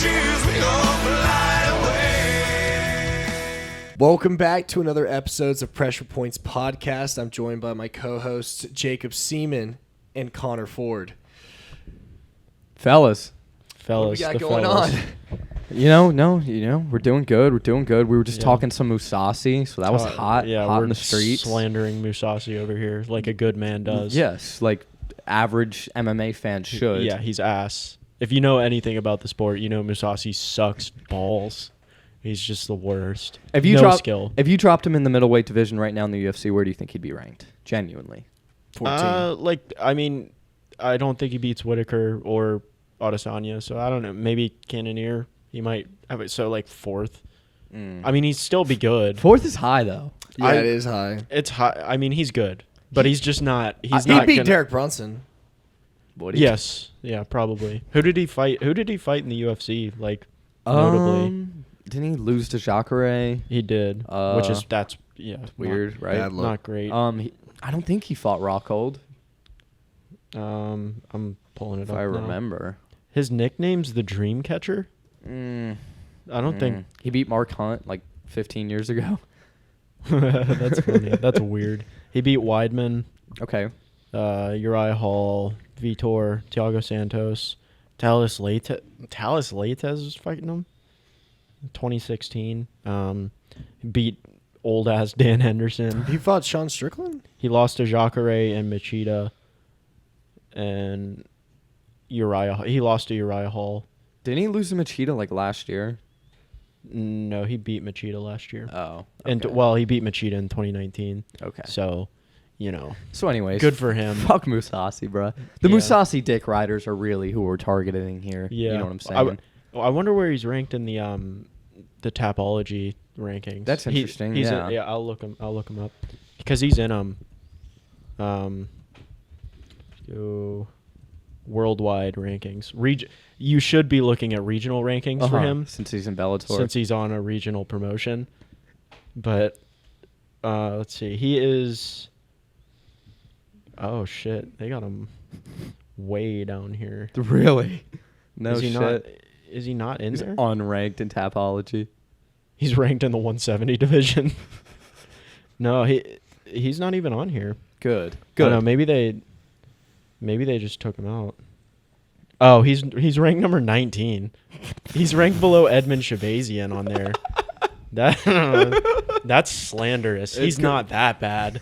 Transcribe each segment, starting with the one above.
shoes, we gon' fly away. Welcome back to another episode of Pressure Points Podcast. I'm joined by my co-hosts Jacob Seaman and Connor Ford. Fellas, What we got going on? we're doing good. We were just talking some Musasi, so that was hot we're in the streets. Slandering Musasi over here like a good man does. Yes, like average MMA fans should. Yeah, he's ass. If you know anything about the sport, you know Musasi sucks balls. He's just the worst. If you skill. If you dropped him in the middleweight division right now in the UFC, where do you think he'd be ranked? Genuinely. 14. I don't think he beats Whitaker or Adesanya, so I don't know. Maybe Cannonier. He might have it. So like fourth. I mean, he'd still be good. Fourth is high though. Yeah, it is high. It's high. I mean, he's good, but he's just not. He's He not beat gonna, Derek Brunson. Yes. Yeah, probably. Who did he fight? Who did he fight in the UFC? Like notably, Didn't he lose to Jacare? he did, which is that's Weird, right? bad look. Not great. I don't think he fought Rockhold, I'm pulling it if up. I now. remember. His nickname's the Dream Catcher. I don't think He beat Mark Hunt like 15 years ago. that's funny. That's weird. He beat Weidman, Okay. Uriah Hall, Vitor, Thiago Santos, Talis Leites was fighting him. 2016. Beat old ass Dan Henderson. He fought Sean Strickland? He lost to Jacare and Machida, and Uriah. He lost to Uriah Hall. Didn't he lose to Machida like last year? No, he beat Machida last year. Oh. And okay. he beat Machida in 2019. Okay. So, So anyways, good for him. Fuck Musasi, bro. The Yeah. Musasi dick riders are really who we're targeting here. Yeah, You know what I'm saying? I wonder where he's ranked in the Tapology rankings. That's interesting, He's yeah. I'll look him up because he's in worldwide rankings. You should be looking at regional rankings for him since he's in Bellator. since he's on a regional promotion. But let's see. He is. Oh shit! They got him way down here. Really? No is he shit. Not, is he not in He's there? unranked in Tapology. He's ranked in the 170 division. No, he's not even on here. Good. I Good. don't know, maybe they just took him out. Oh, he's ranked number 19. He's ranked below Edmund Shabazian on there. That's slanderous. He's not that bad.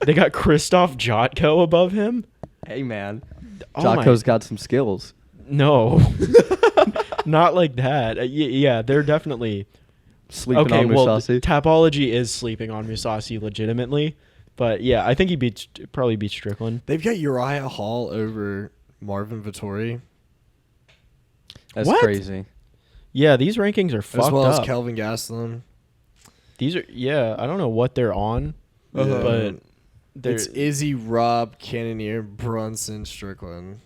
They got Christoph Jotko above him. Hey man, Oh Jocko's got some skills. No, not like that. Yeah, they're definitely Sleeping on Musasi. Tapology is sleeping on Musasi legitimately, but yeah, I think he probably beat Strickland. They've got Uriah Hall over Marvin Vittori. That's What? crazy. Yeah, these rankings are fucked As well up. as Kelvin Gastelum. These are I don't know what they're on, but It's Izzy, Rob, Cannonier, Brunson, Strickland.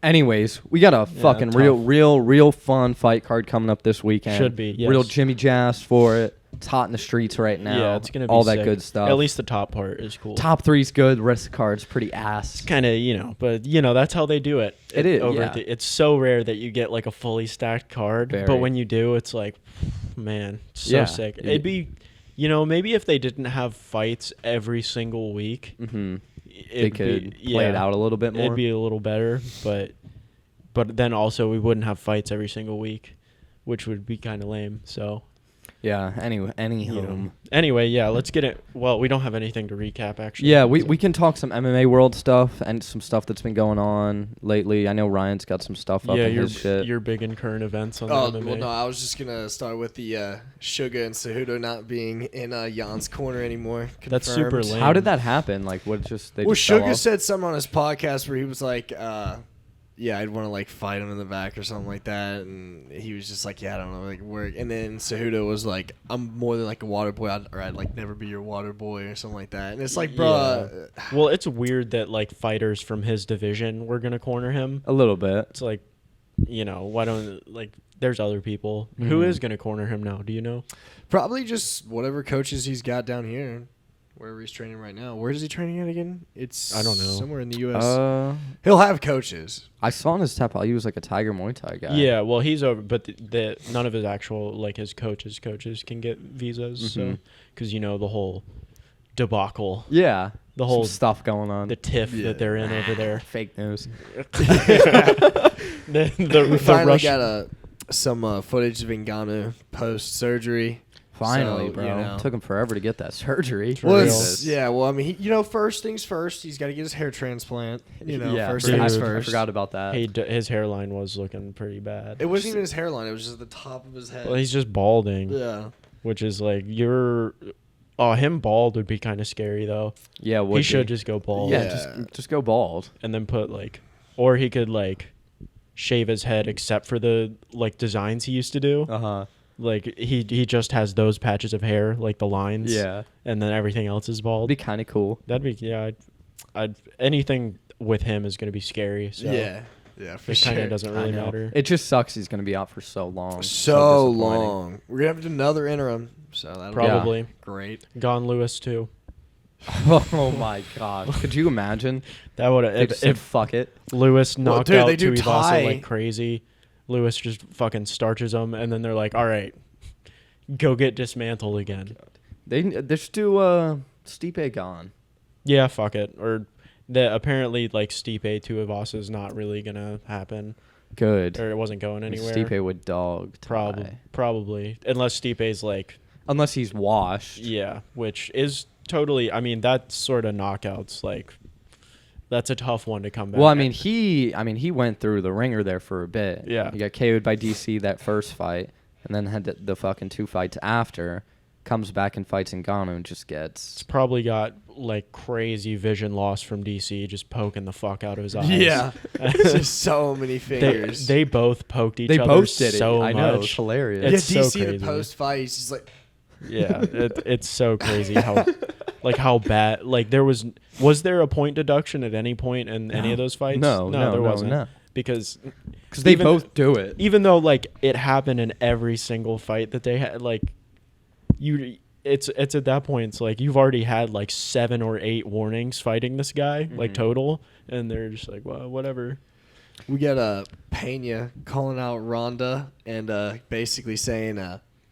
Anyways, we got a fucking tough. real fun fight card coming up this weekend. Should be, yes. Real Jimmy Jazz for it. It's hot in the streets right now. Yeah, it's gonna be all that sick. good stuff. At least the top part is cool. Top three's good. The rest of the card's pretty ass. kind of but that's how they do it. It is, over yeah. it's so rare that you get like a fully stacked card, Very. but when you do, it's like, man, so Yeah. sick. It'd be, maybe if they didn't have fights every single week, Mm-hmm. They could play it out a little bit more. It'd be a little better, but then also we wouldn't have fights every single week, which would be kind of lame. So Yeah. Anyway, yeah, let's get it. Well, we don't have anything to recap actually. Yeah, we can talk some MMA world stuff and some stuff that's been going on lately. I know Ryan's got some stuff up in his shit. You're big in current events on Oh, the MMA. well, no, I was just going to start with the Suga and Cejudo not being in Jan's corner anymore. That's super Confirmed. lame. How did that happen? Like, what just they Well, just fell Suga off? said something on his podcast where he was like, yeah, I'd want to like fight him in the back or something like that, and he was just like, yeah, I don't know, like work. And then Cejudo was like, I'm more than like a water boy, I'd like never be your water boy or something like that. And it's like, bro, Well, it's weird that like fighters from his division were gonna corner him. A little bit. It's like, why don't like? There's other people. Who is gonna corner him now? Do you know? probably just whatever coaches he's got down here. wherever he's training right now. Where is he training at again? It's I don't know. Somewhere in the U.S. He'll have coaches. I saw on his tap he was like a Tiger Muay Thai guy. Yeah, well, he's over, but none of his actual like his coaches can get visas. So because the whole debacle. Yeah. The whole some stuff going on. The tiff that they're in over there. Fake news. We finally got some footage of Ngannou post surgery. Finally, so, bro. Took him forever to get that surgery. Well, I mean, first things first. He's got to get his hair transplant. First things first. I forgot about that. His hairline was looking pretty bad. It wasn't even his hairline. It was just the top of his head. Well, he's just balding. Yeah. Which is like him bald would be kind of scary though. Yeah, he should just go bald. Yeah, just go bald and then put or he could shave his head except for the designs he used to do. He just has those patches of hair, the lines. Yeah, and then everything else is bald. Be kind of cool. That'd be I'd anything with him is gonna be scary. So. Yeah, for sure. It kind of doesn't really matter. It just sucks he's going to be out for so long. So long. We're going to have another interim. So that'll probably be great. Gone Lewis, too. Oh, my God. Could you imagine? That would have... If fuck it. Lewis knocked out Tuivasa like crazy. Lewis just fucking starches him, and then they're like, all right, go get dismantled again. They just do Stipe gone. Yeah, fuck it. Or... apparently, Stipe Tuivasa is not really going to happen. Good. Or it wasn't going anywhere. Stipe would dog. Probably. Unless Stipe's unless he's washed. Yeah, which is totally... I mean, that sort of knockouts, that's a tough one to come back. Well, he went through the ringer there for a bit. Yeah. He got KO'd by DC that first fight, and then had the fucking 2 fights after. Comes back and fights Ngannou and just gets... It's probably got, crazy vision loss from DC just poking the fuck out of his eyes. Yeah. Just so many fingers. They both poked each other both did so it. much. I know. It's hilarious. Yeah, It's DC so crazy. the post-fight, he's just like... Yeah, it's so crazy how... how bad... Was there a point deduction at any point in any of those fights? No, there wasn't. No. Because they both do it. Even though, it happened in every single fight that they had, it's at that point it's you've already had 7 or 8 warnings fighting this guy total, and they're just well, whatever. We got Pena calling out Ronda and basically saying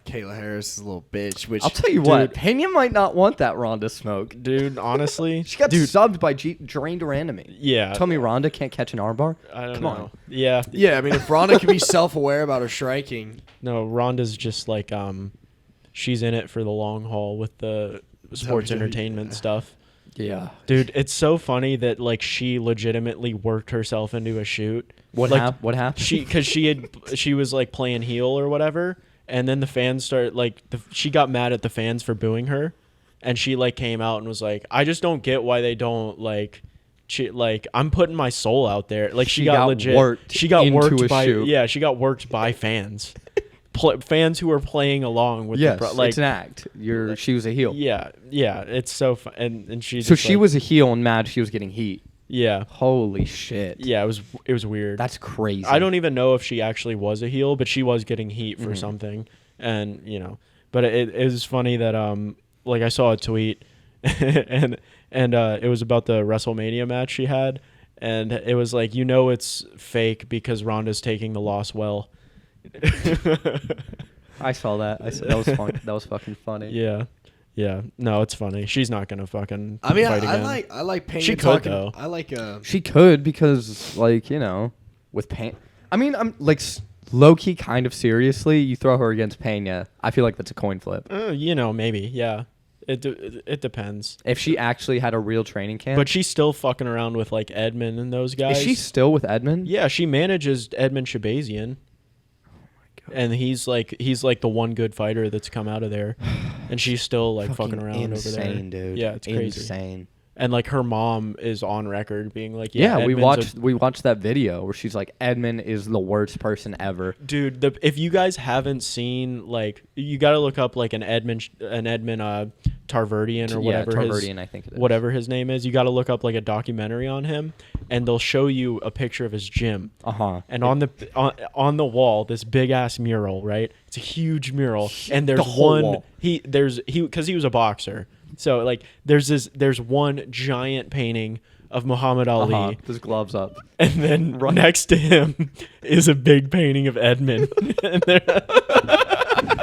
Kayla Harris is a little bitch. Which I'll tell you what, Pena might not want that Ronda smoke, dude. Honestly, she got subbed by Drained Randomy. Yeah, tell me Ronda can't catch an armbar. I don't Come know. on. Yeah. I mean, if Ronda can be self-aware about her striking, no, Ronda's just she's in it for the long haul with the sports entertainment stuff. Yeah. Dude, it's so funny that she legitimately worked herself into a shoot. What happened? She was playing heel or whatever, and then the fans started she got mad at the fans for booing her, and she came out and was I just don't get why they don't I'm putting my soul out there. She got legit. She got worked by shoot. Yeah, she got worked by fans. Fans who are playing along with it's an act. She was a heel. Yeah, it's so fun. And she so she was a heel and mad she was getting heat. Yeah. Holy shit. Yeah, it was weird. That's crazy. I don't even know if she actually was a heel, but she was getting heat for something, and but it was funny that I saw a tweet and it was about the WrestleMania match she had, and it was it's fake because Ronda's taking the loss well. I saw that. That was fun. That was fucking funny. Yeah. No, it's funny. She's not gonna fucking. I mean, fight again. I like Pena. She could though. I like. She could because with Pena. I mean, I'm low key kind of seriously. You throw her against Pena, I feel like that's a coin flip. Maybe. Yeah. It depends. If she actually had a real training camp. But she's still fucking around with Edmund and those guys. Is she still with Edmund? Yeah, she manages Edmund Shabazian. And he's the one good fighter that's come out of there, and she's still fucking around over there. Insane, dude. Yeah, it's crazy. Insane. And her mom is on record being we watched that video where she's Edmund is the worst person ever. Dude, if you guys haven't seen you got to look up an Edmund Tarverdian or whatever Tarverdian, I think it is. Whatever his name is. You got to look up a documentary on him, and they'll show you a picture of his gym. And on the wall, this big ass mural, right? It's a huge mural, and there's whole wall. because he was a boxer. So like there's one giant painting of Muhammad Ali, His gloves up. and then next to him is a big painting of Edmund. And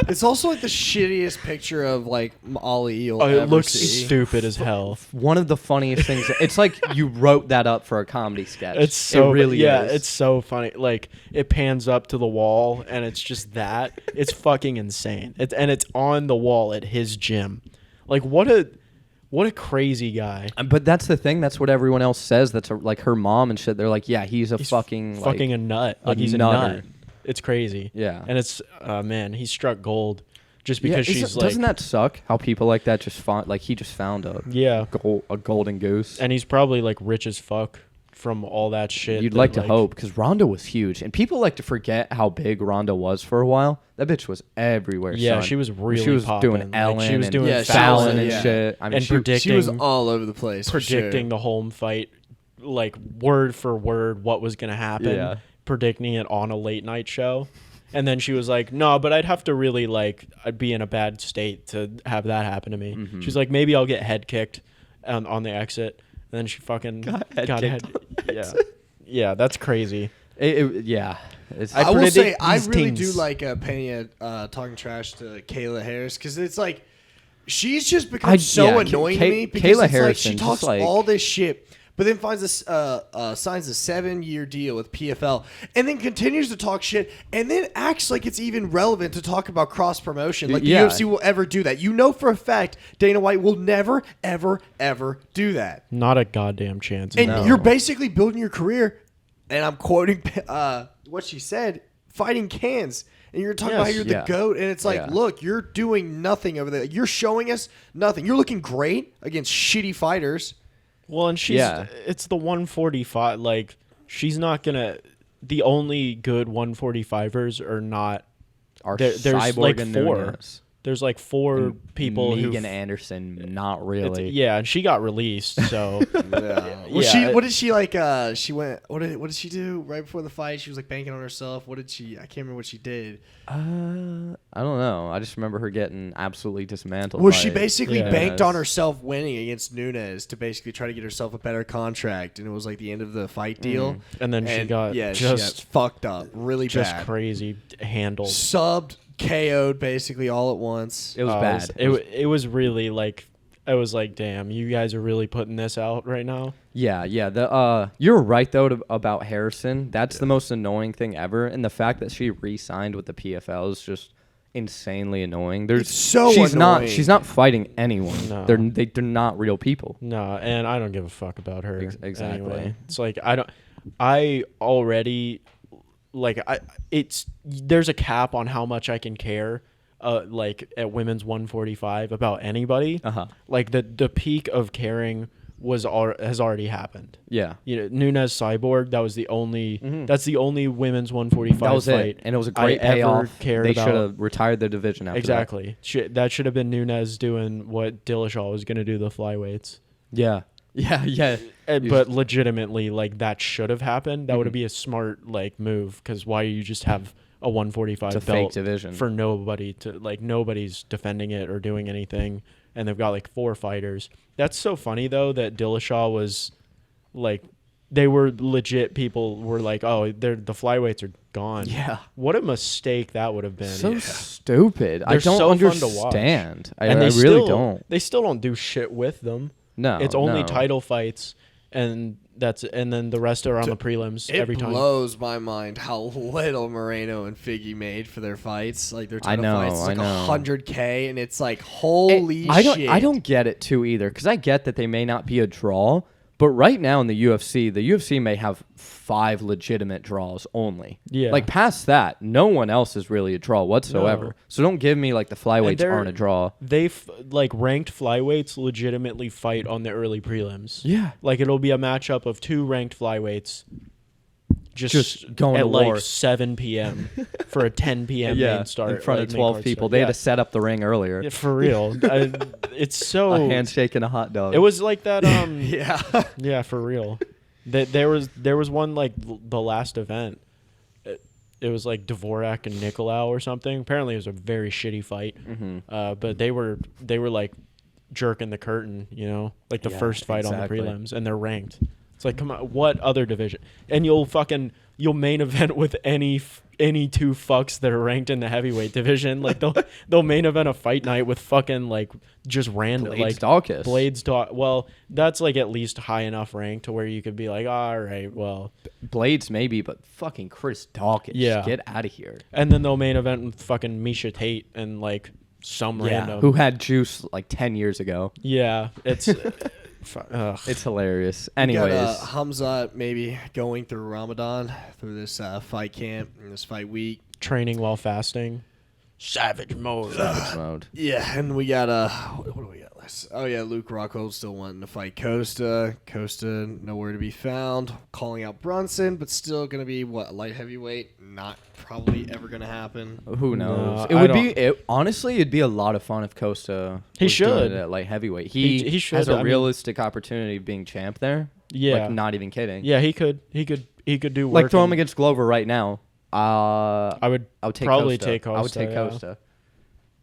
It's also like the shittiest picture of like Ali you'll it ever looks see. stupid as hell. One of the funniest things. It's like you wrote that up for a comedy sketch. It's so it really is. it's so funny. Like it pans up to the wall and it's just that. It's fucking insane. It's on the wall at his gym. Like what a crazy guy. But that's the thing. That's what everyone else says. That's like her mom and shit. They're like, yeah, he's fucking like, a nut. Like he's nutter. a nut. It's crazy. Yeah. And it's man, he struck gold just because she's like. Doesn't that suck? How people like that just found he just found a golden goose. And he's probably like rich as fuck from all that shit. You'd like to hope, because Ronda was huge, and people like to forget how big Ronda was for a while. That bitch was everywhere. Yeah, son. she was really She was popping. doing Like, Ellen, she was doing and Fallon Fallon and yeah. shit. I mean, And predicting She was all over the place. predicting the home fight, like word for word what was gonna happen. Yeah. Predicting it on a late night show. And then she was like, no, but I'd have to really I'd be in a bad state to have that happen to me. Mm-hmm. She's like, maybe I'll get head kicked on the exit. And then she fucking got head. Yeah. Yeah, that's crazy. yeah. I will predict say I these really things. do like Pena talking trash to Kayla Harris, because it's like she's just become so annoying to me, because Kayla it's like she Harrison, talks just like- all this shit, but then finds this signs a 7-year deal with PFL, and then continues to talk shit, and then acts like it's even relevant to talk about cross promotion. Like the Yeah. UFC will ever do that. You know for a fact Dana White will never, ever, ever do that. Not a goddamn chance. And No. you're basically building your career, and I'm quoting what she said, fighting cans. And you're talking about how you're the GOAT, and it's like, Yeah. look, you're doing nothing over there. You're showing us nothing. You're looking great against shitty fighters. Well, and it's the 145. Like, she's not going to. The only good 145ers are not. Our There's Cyborg like and 4. Nunez. There's like 4 people who. Megan Anderson, not really. Yeah, and she got released, so. What did she like? She went. What did she do right before the fight? She was like banking on herself. What did she? I can't remember what she did. I don't know. I just remember her getting absolutely dismantled. Well, by she basically Yeah. banked on herself winning against Nunez to basically try to get herself a better contract, and it was like the end of the fight deal. And then she got she got just fucked up, really just bad, crazy handled. subbed, KO'd basically all at once. It was bad. It was really like. I was like, damn, you guys are really putting this out right now. Yeah. You're right though about Harrison. That's the most annoying thing ever, and the fact that she re-signed with the PFL is just insanely annoying. It's so she's annoying. She's not fighting anyone. No. They're not real people. No, and I don't give a fuck about her. Exactly. Anyway. It's like I already like there's a cap on how much I can care. Like at women's 145 about anybody. Like the peak of caring has already happened. Yeah. You know, Nunez Cyborg, that was the only that's the only women's 145 That was fight it, and it was a great I ever payoff. cared They about. should have retired the division after Exactly. That should have been Nunez doing what Dillashaw was going to do, the flyweights. that. Yeah. But legitimately, like, that should have happened. That would be a smart, like, move, because why you just have a 145 It's a belt fake division. for nobody to, like, nobody's defending it or doing anything, and they've got, like, 4 fighters. That's so funny, though, that Dillashaw was, like, they were legit, people were like, oh, the flyweights are gone. Yeah. What a mistake that would have been. So stupid. I They're don't so fun to watch. understand. I And they really don't. They still don't do shit with them. No. It's only no. title fights, and then the rest are on the prelims every time. It blows my mind how little Moreno and Figgy made for their fights, like their title know, fights. It's like I know. $100K, and it's like holy I shit. don't get it too either, because I get that they may not be a draw, but right now in the UFC may have 5 legitimate draws only. Yeah. Like past that, no one else is really a draw whatsoever. No. So don't give me like the flyweights they're- aren't a draw. They like ranked flyweights legitimately fight on the early prelims. Yeah. Like it'll be a matchup of 2 ranked flyweights. Just going at to like war. 7 p.m. for a 10 p.m. main start in front like, of main 12 card people. start. They Yeah. had to set up the ring earlier. Yeah, for real. It's so A handshake and a hot dog. It was like that. Yeah. Yeah, for real. There was one like the last event. It was like Dvorak and Nicolau or something. Apparently, it was a very shitty fight. Mm-hmm. But they were like jerking the curtain, you know, like the Yeah, first fight exactly. on the prelims, and they're ranked. It's like, come on, what other division? And you'll main event with any two fucks that are ranked in the heavyweight division. Like they'll main event a fight night with fucking like just random Blades like Dawkins. Blades Dawkins. Well, that's like at least high enough rank to where you could be like, all right, well. Blades maybe, but fucking Chris Dawkins. Yeah. Get out of here. And then they'll main event with fucking Misha Tate and like some random Who had juice like 10 years ago. Yeah, it's ugh. It's hilarious. We Anyways, got Khamzat maybe going through Ramadan, through this fight camp and this fight week. Training while fasting. Savage mode. savage mode. Yeah, and we got what do we got? Oh yeah, Luke Rockhold still wanting to fight Costa. Costa nowhere to be found. Calling out Brunson, but still gonna be what, light heavyweight? Not probably ever gonna happen. Who knows? It I would don't- be honestly, it'd be a lot of fun if Costa He was doing should. it at light heavyweight. He He should, has I a mean- realistic opportunity of being champ there. Yeah. like, not even kidding. Yeah, he could do work. like throw him and against Glover right now. I would take probably Costa. take I would Costa, take yeah. Costa.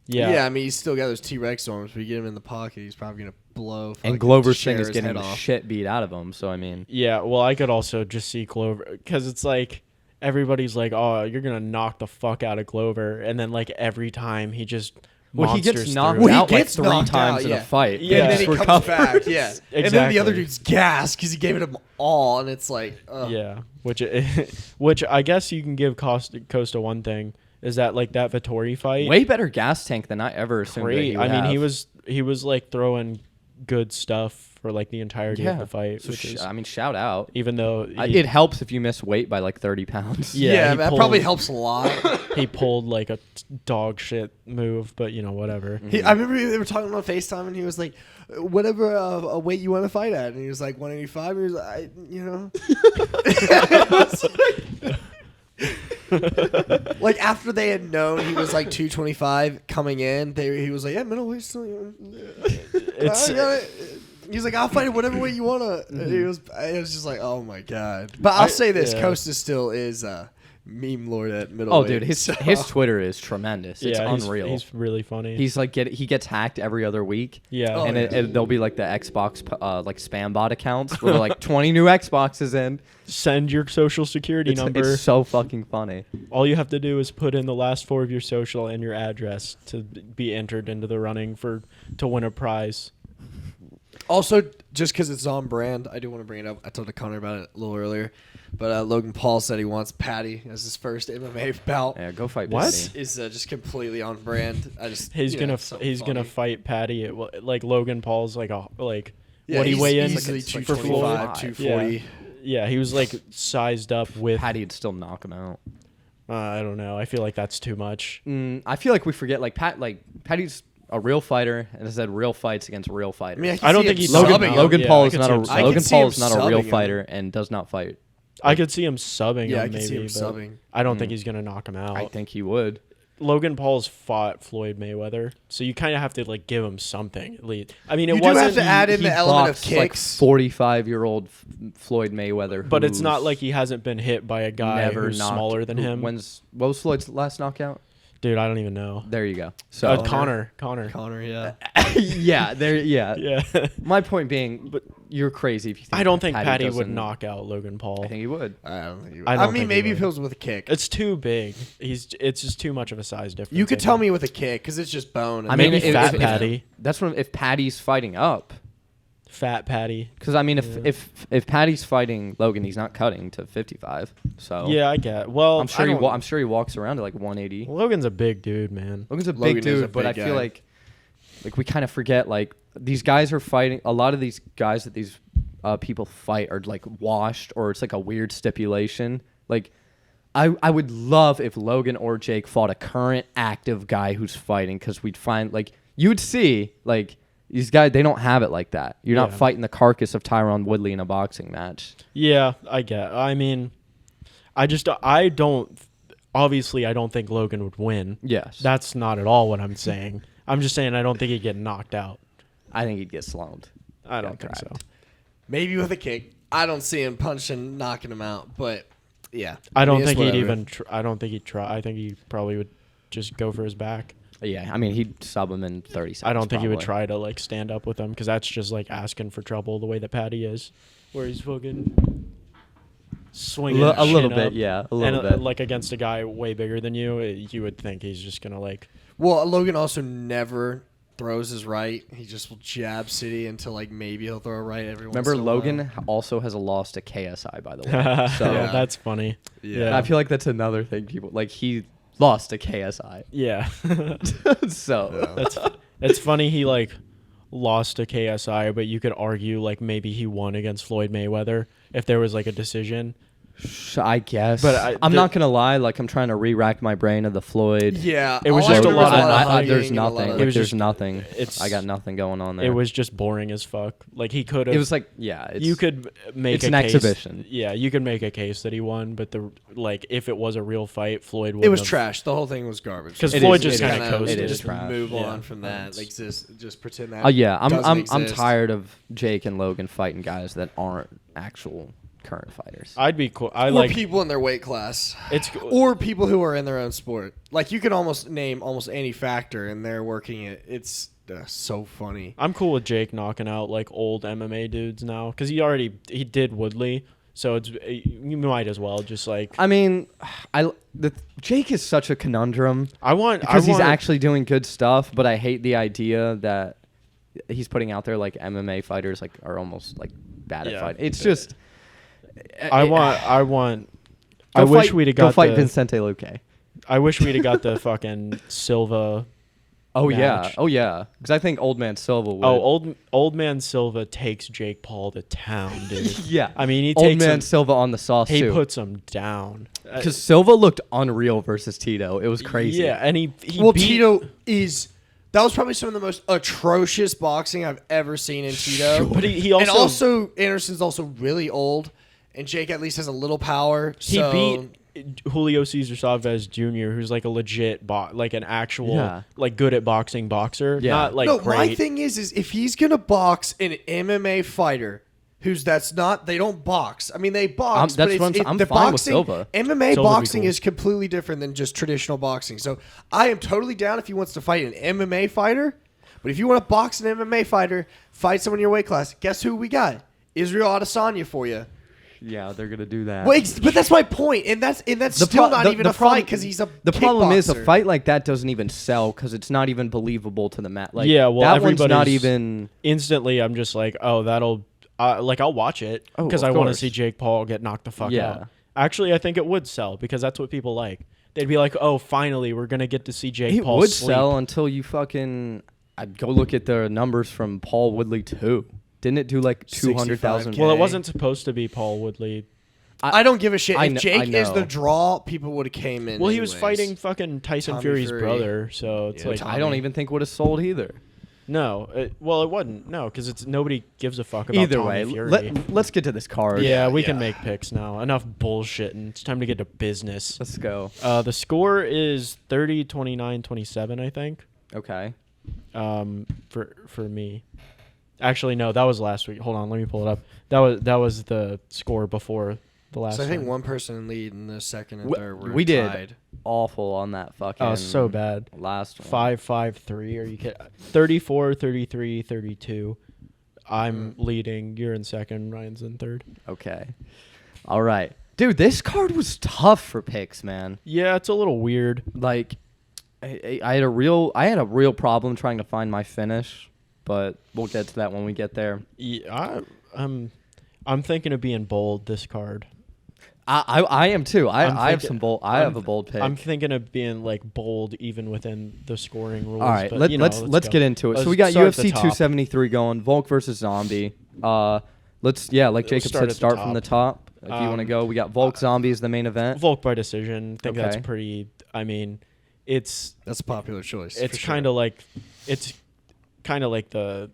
Yeah. I mean, he's still got those T-Rex arms, but you get him in the pocket, he's probably gonna blow. fucking And Glover's thing Cher's is getting head the off. shit beat out of him. So I mean, Yeah, well, I could also just see Glover because it's like everybody's like, "Oh, you're gonna knock the fuck out of Glover," and then like every time he just well, he gets monsters knocked through. Well, he out like gets 3 knocked times out, in yeah. a fight. Yeah. And then he comes recovers. back, yeah. And then the other Exactly. dude's gassed because he gave it him all, and it's like, ugh. Yeah, which I guess you can give Costa one thing is that like that Vettori fight. Way better gas tank than I ever assumed. That great. he would I mean, have. he was like throwing good stuff for like the entirety of the fight. So which is, I mean, shout out. even though It helps if you miss weight by like 30 pounds. Yeah, Yeah, he that pulled- probably helps a lot. he pulled like a dog shit move, but you know whatever. I remember they were talking on FaceTime, and he was like, "Whatever a weight you want to fight at," and he was like 185. And he was like, like after they had known he was like 225 coming in, he was like, "Yeah, middleweight still." It's He's like, "I'll fight it whatever way you wanna." And it was just like, "Oh my god!" But I'll say this: yeah. Costa still is meme lord at middleweight. Oh, dude, his Twitter is tremendous. It's unreal. He's really funny. He's like he gets hacked every other week. yeah. Oh, And yeah. there'll be like the Xbox like spam bot accounts where like 20 new Xboxes in. Send your social security number. It's so fucking funny. All you have to do is put in the last 4 of your social and your address to be entered into the running to win a prize. Also, just because it's on brand, I do want to bring it up. I told Connor about it a little earlier, but Logan Paul said he wants Patty as his first MMA bout. Yeah, go fight What? Patty. Is just completely on brand. I just He's you know, gonna it's so he's gonna funny. fight Patty. Like Logan Paul's like Yeah, what he he's weigh in easily for Floyd? 225, 240. Yeah, he was like sized up with. Patty'd still knock him out. I don't know. I feel like that's too much. I feel like we forget Patty's a real fighter and has had real fights against real fighters. I mean, can I don't see think him he's subbing Logan him. Logan Yeah, Paul I is could not see a him- I Logan could see Paul him is not a real subbing him. fighter and does not fight. I could see him subbing Yeah, I him could see maybe. him but subbing. I don't think he's gonna knock him out. I think he would. Logan Paul's fought Floyd Mayweather, so you kind of have to like give him something at least. I mean, it You do wasn't. have to add in He the element of boxed, like kicks. 45-year-old FloydMayweather, but it's not who's like he hasn't been hit by a guy never who's knocked- smaller than him. What was Floyd's last knockout? Dude, I don't even know. There you go. So Connor. Connor, yeah. yeah, Yeah. My point being, but you're crazy if you think I don't think Patty would doesn't- knock out Logan Paul. I think he would. I don't think he would. I I, don't mean, think he maybe would. if it was with a kick. It's too big. It's just too much of a size difference. You could I tell think. me with a kick because it's just bone. I and mean, Maybe if- Fat if- Patty. That's when if Patty's fighting up, Fat Patty. because I mean, if Patty's fighting Logan, he's not cutting to 55. So Yeah, I get. Well, I'm sure I don't- I'm sure he walks around to like 180. Logan's a big dude, man. Logan's a Logan big is a dude, but I big feel guy. like we kind of forget like these guys are fighting. A lot of these guys that these people fight are like washed, or it's like a weird stipulation. Like I would love if Logan or Jake fought a current active guy who's fighting, because we'd find like you'd see like these guys, they don't have it like that. You're not Yeah. fighting the carcass of Tyron Woodley in a boxing match. Yeah, I get. I mean, I don't. Obviously, I don't think Logan would win. Yes, That's not at all what I'm saying. I'm just saying I don't think he'd get knocked out. I think he'd get slowed. I don't Yeah, think so. correct. maybe with a kick. I don't see him punching, knocking him out. But yeah, I don't mean, it's think he'd whatever. even. I don't think he'd try. I think he probably would just go for his back. Yeah, I mean, he'd sub him in 30 seconds. I don't think he would probably. try to like stand up with him because that's just like asking for trouble the way that Patty is, where he's fucking swinging A little chin bit, up. yeah, a little and bit. like against a guy way bigger than you, you would think he's just gonna like. Well, Logan also never throws his right. He just will jab City until like maybe he'll throw a right every once Remember, in a while. Logan also has a loss to KSI, by the way. So Yeah. That's funny. Yeah. I feel like that's another thing people like. He lost to KSI. Yeah. So It's funny he like lost to KSI, but you could argue like maybe he won against Floyd Mayweather if there was like a decision. I guess. But I'm not gonna lie. Like I'm trying to re-rack my brain of the Floyd. Yeah, It was all I just a remember lot is of hugging there's and a lot nothing. of- Like, was there's just- nothing. it's- I got nothing going on there. It was just boring as fuck. Like he could have. It was like it's, You could make it's a an case, exhibition. Yeah, you could make a case that he won, but the like if it was a real fight, Floyd would. It was trash. The whole thing was garbage. 'Cause It Floyd is- just it is kind of trash. coasted. It is just trash. move Yeah. on from that. Like just pretend that. Oh yeah, I'm doesn't exist. tired of Jake and Logan fighting guys that aren't actual current fighters. I'd be cool. I Or like people in their weight class. it's Or people who are in their own sport. Like you can almost name almost any factor, and they're working it. It's so funny. I'm cool with Jake knocking out like old MMA dudes now because he did Woodley, so it's you might as well just like I mean, Jake is such a conundrum I want because he's want- actually doing good stuff, but I hate the idea that he's putting out there like MMA fighters like are almost like bad at Yeah. fighting. It's just I wish fight, we'd have go got fight the, Vincente Luque. I wish we'd have got the fucking Silva. Oh match. yeah, because I think Old Man Silva would. Oh, old man Silva takes Jake Paul to town, dude. yeah. I mean, he Old takes Man him, Silva on the sauce he too. puts him down. Because Silva looked unreal versus Tito. It was crazy. Yeah, and he Well, beat, Tito is. That was probably some of the most atrocious boxing I've ever seen in Tito. But he also, and also Anderson's also really old, and Jake at least has a little power. he So beat Julio Cesar Chavez Jr., who's like a legit like an actual Yeah. like good at boxing boxer. Yeah. Not like no. great. My thing is if he's gonna box an MMA fighter. That's not. They don't box. I mean, they box. That's but what it's, I'm the fine with boxing, Silva. MMA Silva would be boxing cool. is completely different than just traditional boxing. So I am totally down if he wants to fight an MMA fighter. But if you want to box an MMA fighter, fight someone in your weight class. Guess who we got? Israel Adesanya for you. Yeah, they're gonna do that. Well, but that's my point, and that's still not even a fight because he's a. The problem is a kickboxer. fight like that doesn't even sell because it's not even believable to the mat. Like Yeah, well, that one's not everybody's- even. Instantly, I'm just like, oh, that'll like I'll watch it Oh, because of I want to course. see Jake Paul get knocked the fuck Yeah. out. Actually, I think it would sell because that's what people like. They'd be like, oh, finally, we're gonna get to see Jake It Paul would sleep. sell until you fucking. I'd go look at the numbers from Paul Woodley too. Didn't it do like 200,000? 65K. Well, it wasn't supposed to be Paul Woodley. I don't give a shit. I If kn- Jake I is know. the draw, people would have came in. Well, he was anyways. fighting fucking Tyson Tommy Fury's Fury. brother, so it's Yeah, like I don't even think would have sold either. no. Well, it wasn't. No, because it's nobody gives a fuck about Either Tommy way, Fury. let's get to this card. Yeah, we can yeah. make picks now. Enough bullshitting. It's time to get to business. Let's go. The score is 30, 29, 27, I think. Okay. For me. Actually, no, that was last week. Hold on, let me pull it up. That was the score before the last So I think one. one person in lead in the second and We- third were we did. tied. Awful on that fucking. Oh, so bad. Last one. 5-5-3. Are you kidding? 34, 33, 32. I'm leading. You're in second. Ryan's in third. Okay. All right, dude. This card was tough for picks, man. Yeah, it's a little weird. Like, I had a real problem trying to find my finish, but we'll get to that when we get there. Yeah, I'm thinking of being bold this card. I am too. I have thinking- some bold. I have a bold pick. I'm thinking of being like bold even within the scoring rules. All right, but, let's go. get into it. So Let's we got start at the UFC top. 273 going. Volk versus Zombie. Like Jacob start said, at the start from the top. If you want to Um, go, we got Volk Zombie as the main event. Volk by decision. I think that's Okay. pretty. I mean, it's That's a popular choice. it's for kind sure. of like the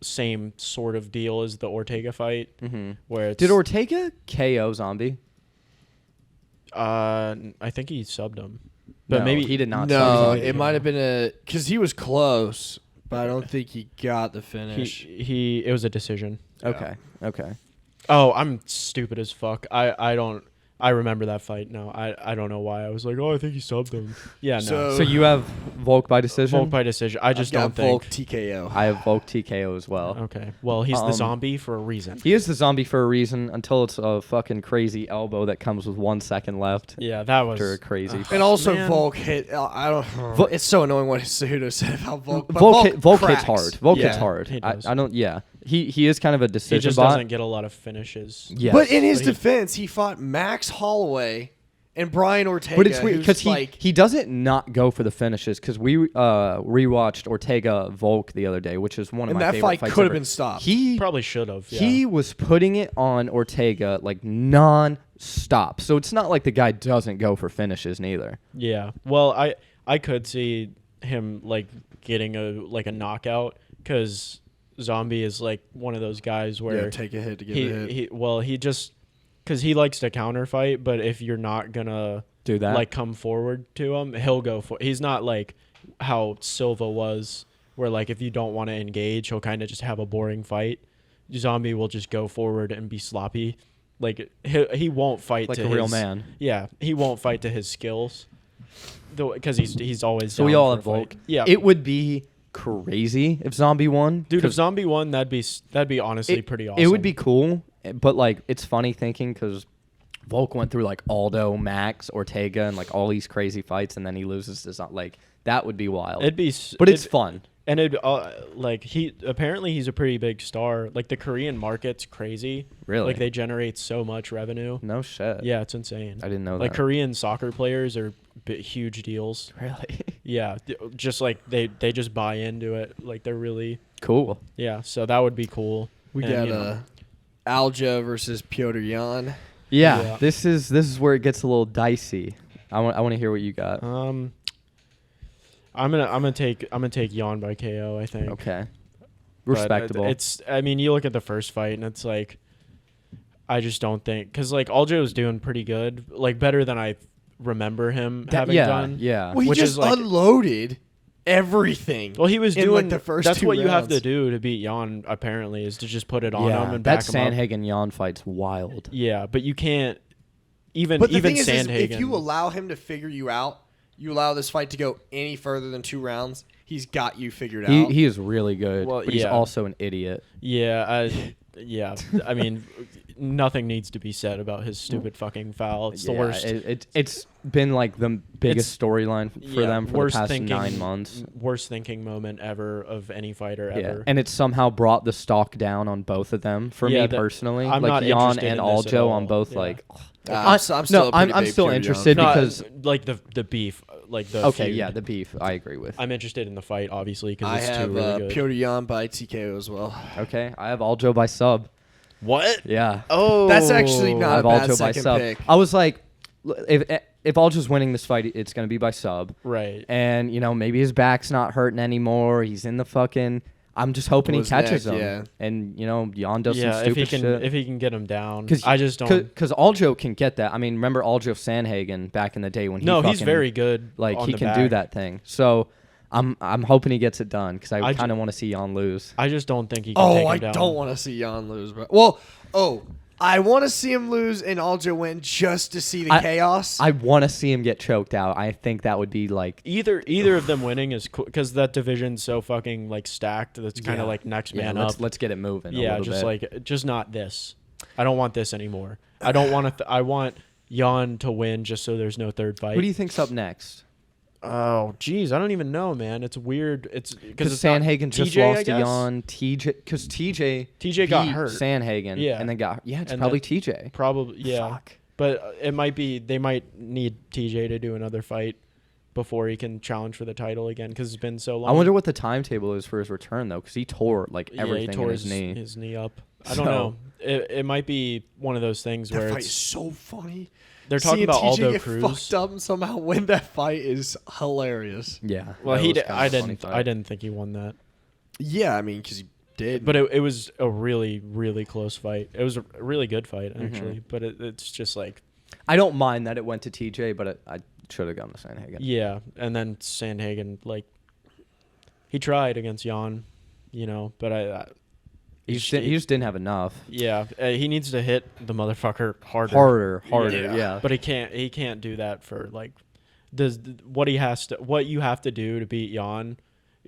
same sort of deal as the Ortega fight, Mm-hmm. where it's, Did Ortega KO Zombie? I think he subbed him, but No, maybe he did not. No, Zombie. it might have been because he was close, but I don't think he got the finish. It was a decision. Okay. Okay. Oh, I'm stupid as fuck. I don't. I remember that fight. No, I don't know why. I was like, oh, I think he subbed him. Yeah, no. So you have Volk by decision? Volk by decision. I just I've got don't Volk think. TKO. I have Volk TKO as well. Okay. Well, he's the zombie for a reason. He is the zombie for a reason until it's a fucking crazy elbow that comes with 1 second left. Yeah, that was After a crazy. And also Man. Volk hit. I don't. It's so annoying what Cejudo said about Volk. But Volk hits cracks. hard. Volk hits Yeah. hard. he I does. don't. Yeah. He is kind of a He decision just bot. doesn't get a lot of finishes. Yes. But in his But he- defense, he fought Max Holloway and Brian Ortega. But it's weird who's because like, he doesn't not go for the finishes because we rewatched Ortega Volk the other day, which is one of and my that favorite fight fights could have ever. been stopped. He Probably should have. Yeah. he was putting it on Ortega like non-stop. So it's not like the guy doesn't go for finishes neither. Yeah. Well, I could see him like getting a knockout because Zombie is like one of those guys where take a hit to get a hit. he just because he likes to counter fight, but if you're not gonna Do that. like come forward to him, he'll go for. He's not like how Silva was, where like if you don't want to engage, he'll kind of just have a boring fight. Zombie will just go forward and be sloppy. Like he won't fight like to a real his- man. Yeah, he won't fight to his skills, because he's always. So we down all for have a fight. Volk. Yeah, It would be crazy if Zombie won. dude. If 'cause Zombie won, that'd be honestly pretty awesome. It would be cool, but like it's funny thinking because Volk went through like Aldo, Max, Ortega, and like all these crazy fights, and then he loses to like that would be wild. It'd be, but it's fun. And it like he's a pretty big star. Like the Korean market's crazy. Really? Like they generate so much revenue. No shit. Yeah, it's insane. I didn't know Like that. Korean soccer players are huge deals. Really Yeah, just like they just buy into it. Like they're really cool. yeah. So that would be cool. We And, got you know, Alja versus Piotr Jan. Yeah, Yeah. this is where it gets a little dicey. I want to hear what you got. I'm gonna take Jan by KO. I think. Okay, But respectable. It's I mean you look at the first fight and it's like I just don't think because like Aljo was doing pretty good, like better than I remember him having yeah, done. yeah. Well, he Which just is like- unloaded everything. Well, he was in, doing like, the first That's two what you have to rounds. do to beat Jan. Apparently, is to just put it on yeah, him and that back him up. Sandhagen Jan fight's wild. Yeah, but you can't even But the even thing is Sandhagen. if you allow him to figure you out, you allow this fight to go any further than 2 rounds, he's got you figured out. He is really good, Well, but he's yeah. also an idiot. yeah. I mean, nothing needs to be said about his stupid fucking foul. It's the Yeah, worst. It's been like the biggest storyline for Yeah, them for the worst past thinking, 9 months. Worst thinking moment ever of any fighter ever. Yeah, and it somehow brought the stock down on both of them. For Yeah, me that- personally, I'm like not Jan interested and in this at Aljo all. on both. Yeah. Like, I'm still a pretty I'm big still Piotr Jan interested fan. because like the beef, like the okay, feud. yeah, the beef I agree with. I'm interested in the fight, obviously, I because it's have two really good. Piotr Jan by TKO as well. Okay, I have Aljo by sub. What? Yeah, Oh, That's actually I not have a bad Aljo by second sub. pick. I was like, if Aljo's winning this fight, it's gonna be by sub. right. And maybe his back's not hurting anymore. He's in the fucking. I'm just hoping he His catches neck, him. yeah. And Jan does Yeah, some if stupid he can, shit. if he can get him down, I just don't. Because Aljo can get that. I mean, remember Aljo Sandhagen back in the day when he No, he's fucking, very good. like on he the can back. do that thing. So I'm hoping he gets it done because I I kind of want to see Jan lose. I just don't think he can take Oh, him I down. don't want to see Jan lose. But I want to see him lose and Aljo win just to see the chaos. I want to see him get choked out. I think that would be like Either of them winning is cool because that division's so fucking like stacked. That's kind of like next man up. Let's get it moving. Yeah, a little just bit. like just not this. I don't want this anymore. I don't want to. I want Jan to win just so there's no third fight. Who do you think's up next? Oh, geez, I don't even know, man. It's weird. It's Because it's not Sandhagen just TJ, I lost to guess? Jan. TJ, because TJ got beat hurt. Sandhagen. Yeah. and then it's And probably then- TJ. Probably, yeah. Fuck. But it might be they might need TJ to do another fight before he can challenge for the title again because it's been so long. I wonder what the timetable is for his return though, because he tore like everything he tore in his knee. his knee up. I So- don't know. It might be one of those things that where fight it's is so funny. they're talking Seeing about TJ Aldo get Cruz. fucked up and somehow win that fight is hilarious. Yeah. Well, that he was did, kind I of a funny didn't fight. I didn't think he won that. Yeah, I mean, because he did. But it was a really, really close fight. It was a really good fight, Mm-hmm. actually. But it's just like, I don't mind that it went to TJ, but I should have gone to Sandhagen. yeah. And then Sandhagen, like, he tried against Jan, but He just didn't have enough. Yeah, he needs to hit the motherfucker harder. Harder, yeah. But he can't do that for like what you have to do to beat Jan.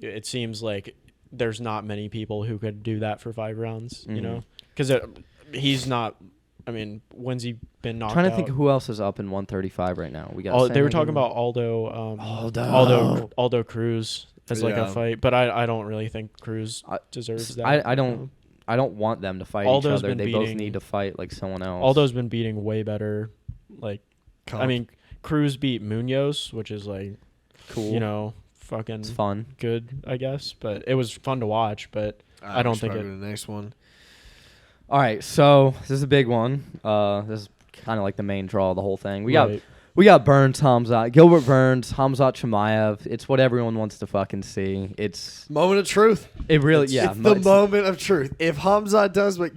It seems like there's not many people who could do that for 5 rounds, you know? Cuz he's not I mean, when's he been knocked out? Trying to think of who else is up in 135 right now. We got They were talking about Aldo Cruz as like a fight, but I don't really think Cruz deserves that. I don't want them to fight Aldo's each other. been They both beating- need to fight like someone else. Aldo's been beating way better. Like, I mean, Cruz beat Munoz, which is like cool. You know, fucking It's fun. good, I guess. But it was fun to watch. But I don't think the next one. All right, so this is a big one. This is kind of like the main draw of the whole thing. We got Burns, Khamzat, Gilbert Burns, Khamzat Chimaev. It's what everyone wants to fucking see. It's Moment of truth. it really It's yeah. the moment of truth. If Khamzat does to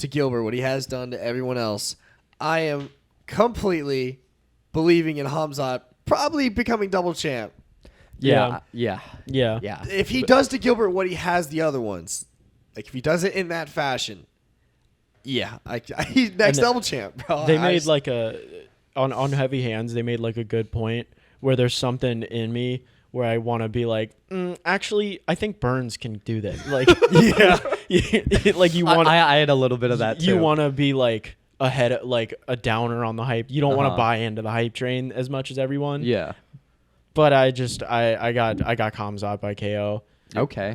Gilbert what he has done to everyone else, I am completely believing in Khamzat probably becoming double champ. yeah. If he does to Gilbert what he has the other ones, like if he does it in that fashion, yeah, he's next double champ, bro. They made like on Heavy Hands. They made like a good point where there's something in me where I want to be like, actually, I think Burns can do that. Like, like you want. I had a little bit of that too. You want to be like ahead, like a downer on the hype. You don't want to buy into the hype train as much as everyone. Yeah. But I got Khamzat by KO. Okay.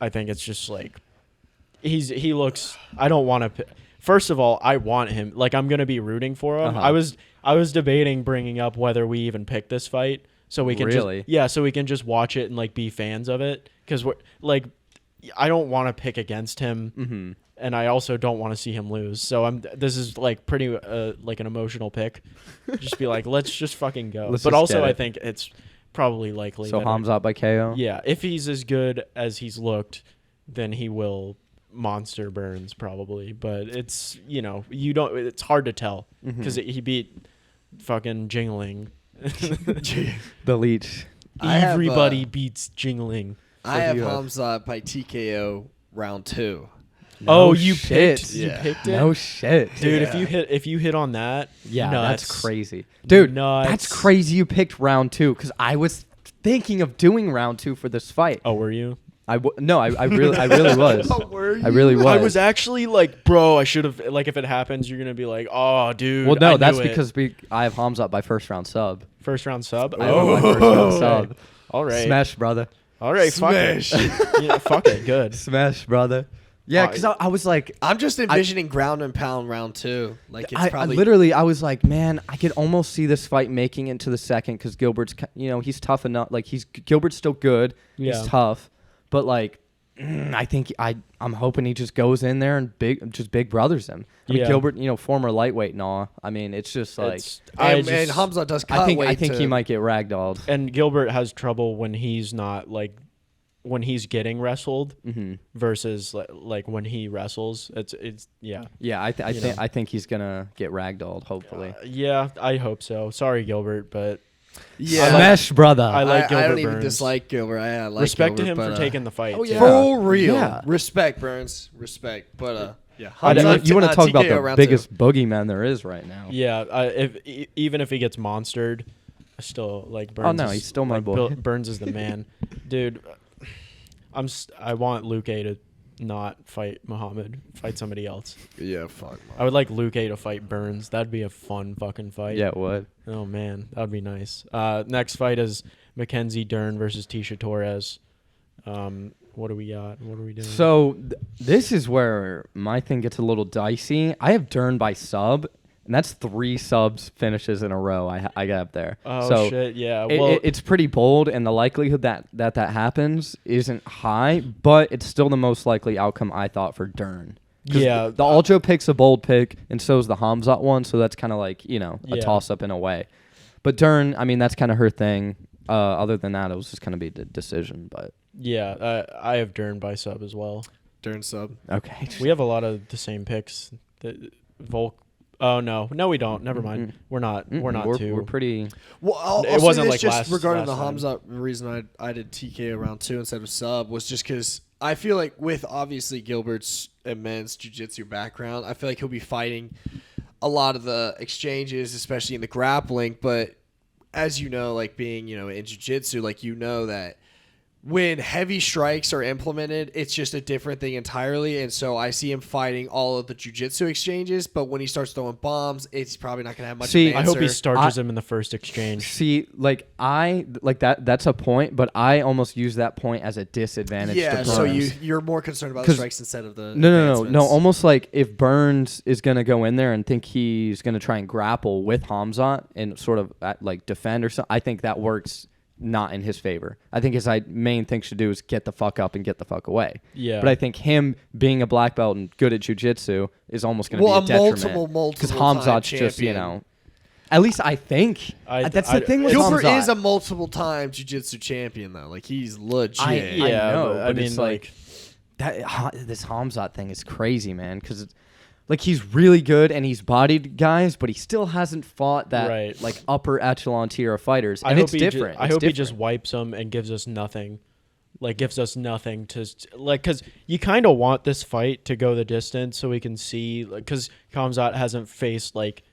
I think it's just like he looks. I don't want to. First of all, I want him. Like I'm gonna be rooting for him. I was debating bringing up whether we even pick this fight so we can so we can just watch it and like be fans of it because we're like I don't want to pick against him, and I also don't want to see him lose. So this is like pretty like an emotional pick. Just be like, let's just fucking go. But also, I think it's probably likely. So Khamzat by KO. Yeah, if he's as good as he's looked, then he will monster Burns probably. But it's it's hard to tell because he beat fucking Jingling. The leech. Everybody beats Jingling. I have Khamzat by TKO round 2. No you shit. picked it? No shit. Dude, if you hit on that, yeah, nuts. that's crazy. Dude, Nuts. that's crazy you picked round 2 because I was thinking of doing round 2 for this fight. Oh, were you? I really was. I really was. I was actually like, bro, I should have, like, if it happens, you're going to be like, oh, dude. Well, no, I that's knew it. because I have Khamzat by first round sub. First round sub? I have him by first round sub. All right. Smash, brother. All right, Smash. fuck it. Yeah, fuck it, good. Smash, brother. Yeah, because I was like, I'm just envisioning ground and pound round 2. Like it's probably I was like, man, I could almost see this fight making it to the second because Gilbert's, he's tough enough. Like Gilbert's still good. Yeah. He's tough, but like, I think I'm hoping he just goes in there and big brothers him. I mean, Gilbert, former lightweight and all. I mean, it's just like, and Khamzat does cut weight. I think he might get ragdolled. And Gilbert has trouble when he's not like. When he's getting wrestled versus like when he wrestles, it's yeah. Yeah, I think he's gonna get ragdolled. Hopefully. Yeah, I hope so. Sorry, Gilbert, but yeah, Smash, brother. I like Gilbert I don't even Burns. dislike Gilbert. I like respect Gilbert, to him but, for taking the fight. Oh, yeah. For real. Yeah. Respect, Burns. Respect. But yeah. You want to talk about TKO the round biggest boogeyman there is right now? Yeah, even if he gets monstered, I still like Burns. Oh no, he's still my boy. Burns is the man, dude. I want Luke A to not fight Muhammad, fight somebody else. 2. Yeah, fuck. I would like Luke A to fight Burns. That'd be a fun fucking fight. Yeah, it would. Oh man, that'd be nice. Next fight is Mackenzie Dern versus Tisha Torres. What do we got? What are we doing? So this is where my thing gets a little dicey. I have Dern by sub, and that's 3 subs finishes in a row I got there. Oh so shit, yeah. Well, it's pretty bold, and the likelihood that happens isn't high, but it's still the most likely outcome I thought for Dern. Yeah. The Aljo pick's a bold pick, and so is the Khamzat one, so that's kind of like, a Yeah. toss-up in a way. But Dern, I mean, that's kind of her thing. Other than that, it was just going to be the decision, but... yeah, I have Dern by sub as well. Dern sub. Okay. We have a lot of the same picks. Volk. Oh no, we don't. Never mind. We're not. We're not too. We're pretty... Well, It also wasn't this like just last- regarding last the Khamzat reason I did TKO round 2 instead of sub was just because I feel like with obviously Gilbert's immense jiu-jitsu background, I feel like he'll be fighting a lot of the exchanges, especially in the grappling. But as you know, like being, in jiu-jitsu, like that when heavy strikes are implemented, it's just a different thing entirely. And so I see him fighting all of the jiu-jitsu exchanges, but when he starts throwing bombs, it's probably not going to have much of an I hope he answer. starches him in the first exchange. See, that's a point, but I almost use that point as a disadvantage to Yeah, Burns. so you're more concerned about the strikes instead of the No. advancements. Almost like if Burns is going to go in there and think he's going to try and grapple with Khamzat and sort of like defend or something, I think that works not in his favor. I think his main thing should do is get the fuck up and get the fuck away. Yeah. But I think him being a black belt and good at jiu-jitsu is almost going to be a detriment. multiple because time Khamzat's just, champion. at least I think. That's the thing with Gilbert Khamzat. is a multiple time jiu-jitsu champion though. Like he's legit. I know, but but I it's mean, like this Khamzat thing is crazy, man. Because like he's really good and he's bodied guys, but he still hasn't fought that Right. like upper echelon tier of fighters, I and hope it's he different. I It's hope he just different. wipes them and gives us nothing. Like gives us nothing to because you kind of want this fight to go the distance so we can see because Khamzat hasn't faced like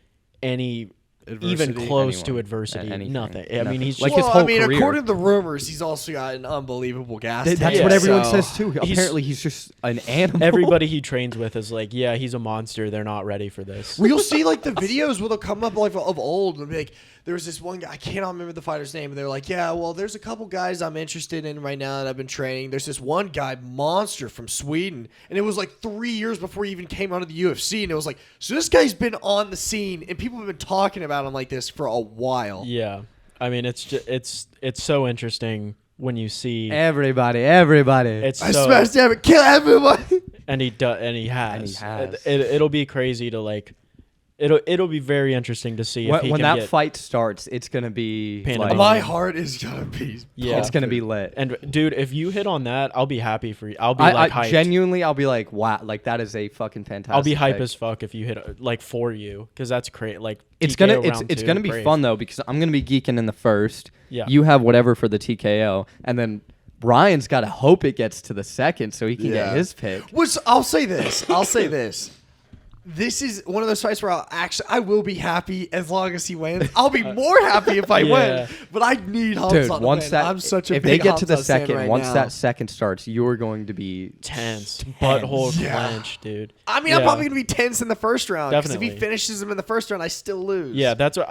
any even Adversity. close to Anyone. adversity. Anything. Nothing. I mean, Nothing. he's Like just, his whole career. according to the rumors, he's also got an unbelievable gas tank. That's Yeah, what everyone so- says too. he's- Apparently, he's just an animal. everybody he trains with is like, yeah, he's a monster. They're not ready for this. Well, you'll see like the videos where they'll come up like of old and be like, there was this one guy, I cannot remember the fighter's name, and they're like, yeah, well, there's a couple guys I'm interested in right now that I've been training. There's this one guy, Monster from Sweden, and it was like 3 years before he even came out of the UFC, and it was like, so this guy's been on the scene, and people have been talking about him like this for a while. Yeah, I mean, it's just, it's so interesting when you see everybody. it's I so, smashed him and kill everyone. and he does and he has. And he has. It'll be crazy to like. It'll be very interesting to see if he When can that get, fight starts, it's gonna be Pandemonium. My heart is gonna be. Yeah. it's gonna be lit. And dude, if you hit on that, I'll be happy for you. I'll be I hyped. genuinely, I'll be like, wow, like that is a fucking fantastic. I'll be hype pick. as fuck if you hit like for you because that's great. Like It's TKO gonna round it's two, gonna be brave. fun though because I'm gonna be geeking in the first. Yeah. You have whatever for the TKO, and then Ryan's got to hope it gets to the second so he can Yeah. get his pick. Which I'll say this. This is one of those fights where I will be happy as long as he wins. I'll be more happy if I Yeah. win, but I need Khamzat Dude, to once win. that I'm such a if big they get to the Khamzat fan second, right once now. that second starts, you're going to be Tense, butthole Yeah. clench, dude. I mean, Yeah. I'm probably gonna be tense in the first round because if he Definitely. finishes him in the first round, I still lose. Yeah, that's what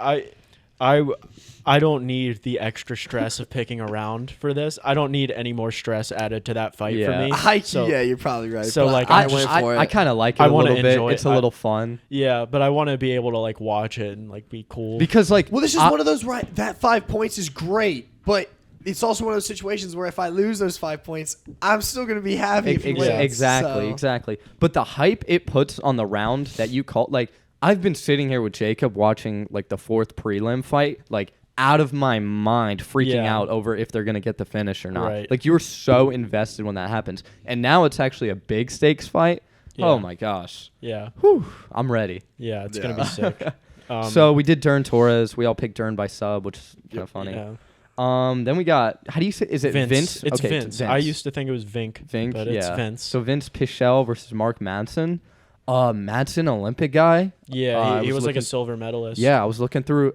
I don't need the extra stress of picking a round for this. I don't need any more stress added to that fight for Yeah. me. So, yeah, you're probably right. so, but like, I I'm went just- for it. I kind of like it I a wanna little bit. enjoy it. It's a little fun yeah, but I want to be able to like watch it and like be cool. because like Well, this is one of those right. That 5 points is great, but it's also one of those situations where if I lose those 5 points, I'm still gonna be happy. If he wins, exactly, so. exactly. But the hype it puts on the round that you call like I've been sitting here with Jacob watching like the fourth prelim fight, like out of my mind, freaking Yeah. out over if they're gonna get the finish or not. Right. Like you're so invested when that happens, and now it's actually a big stakes fight. Yeah. Oh my gosh, Yeah, Whew, I'm ready. yeah, it's gonna Yeah. be sick. So we did Dern Torres. We all picked Dern by sub, which is kind of funny. Yeah. Then we got how do you say? Is it Vince? It's Okay, Vince. I used to think it was Vink, Vink, but yeah. it's Vince. So Vince Pichel versus Mark Madsen. Madsen, Olympic guy. Yeah, I he was like a looking- silver medalist. Yeah, I was looking through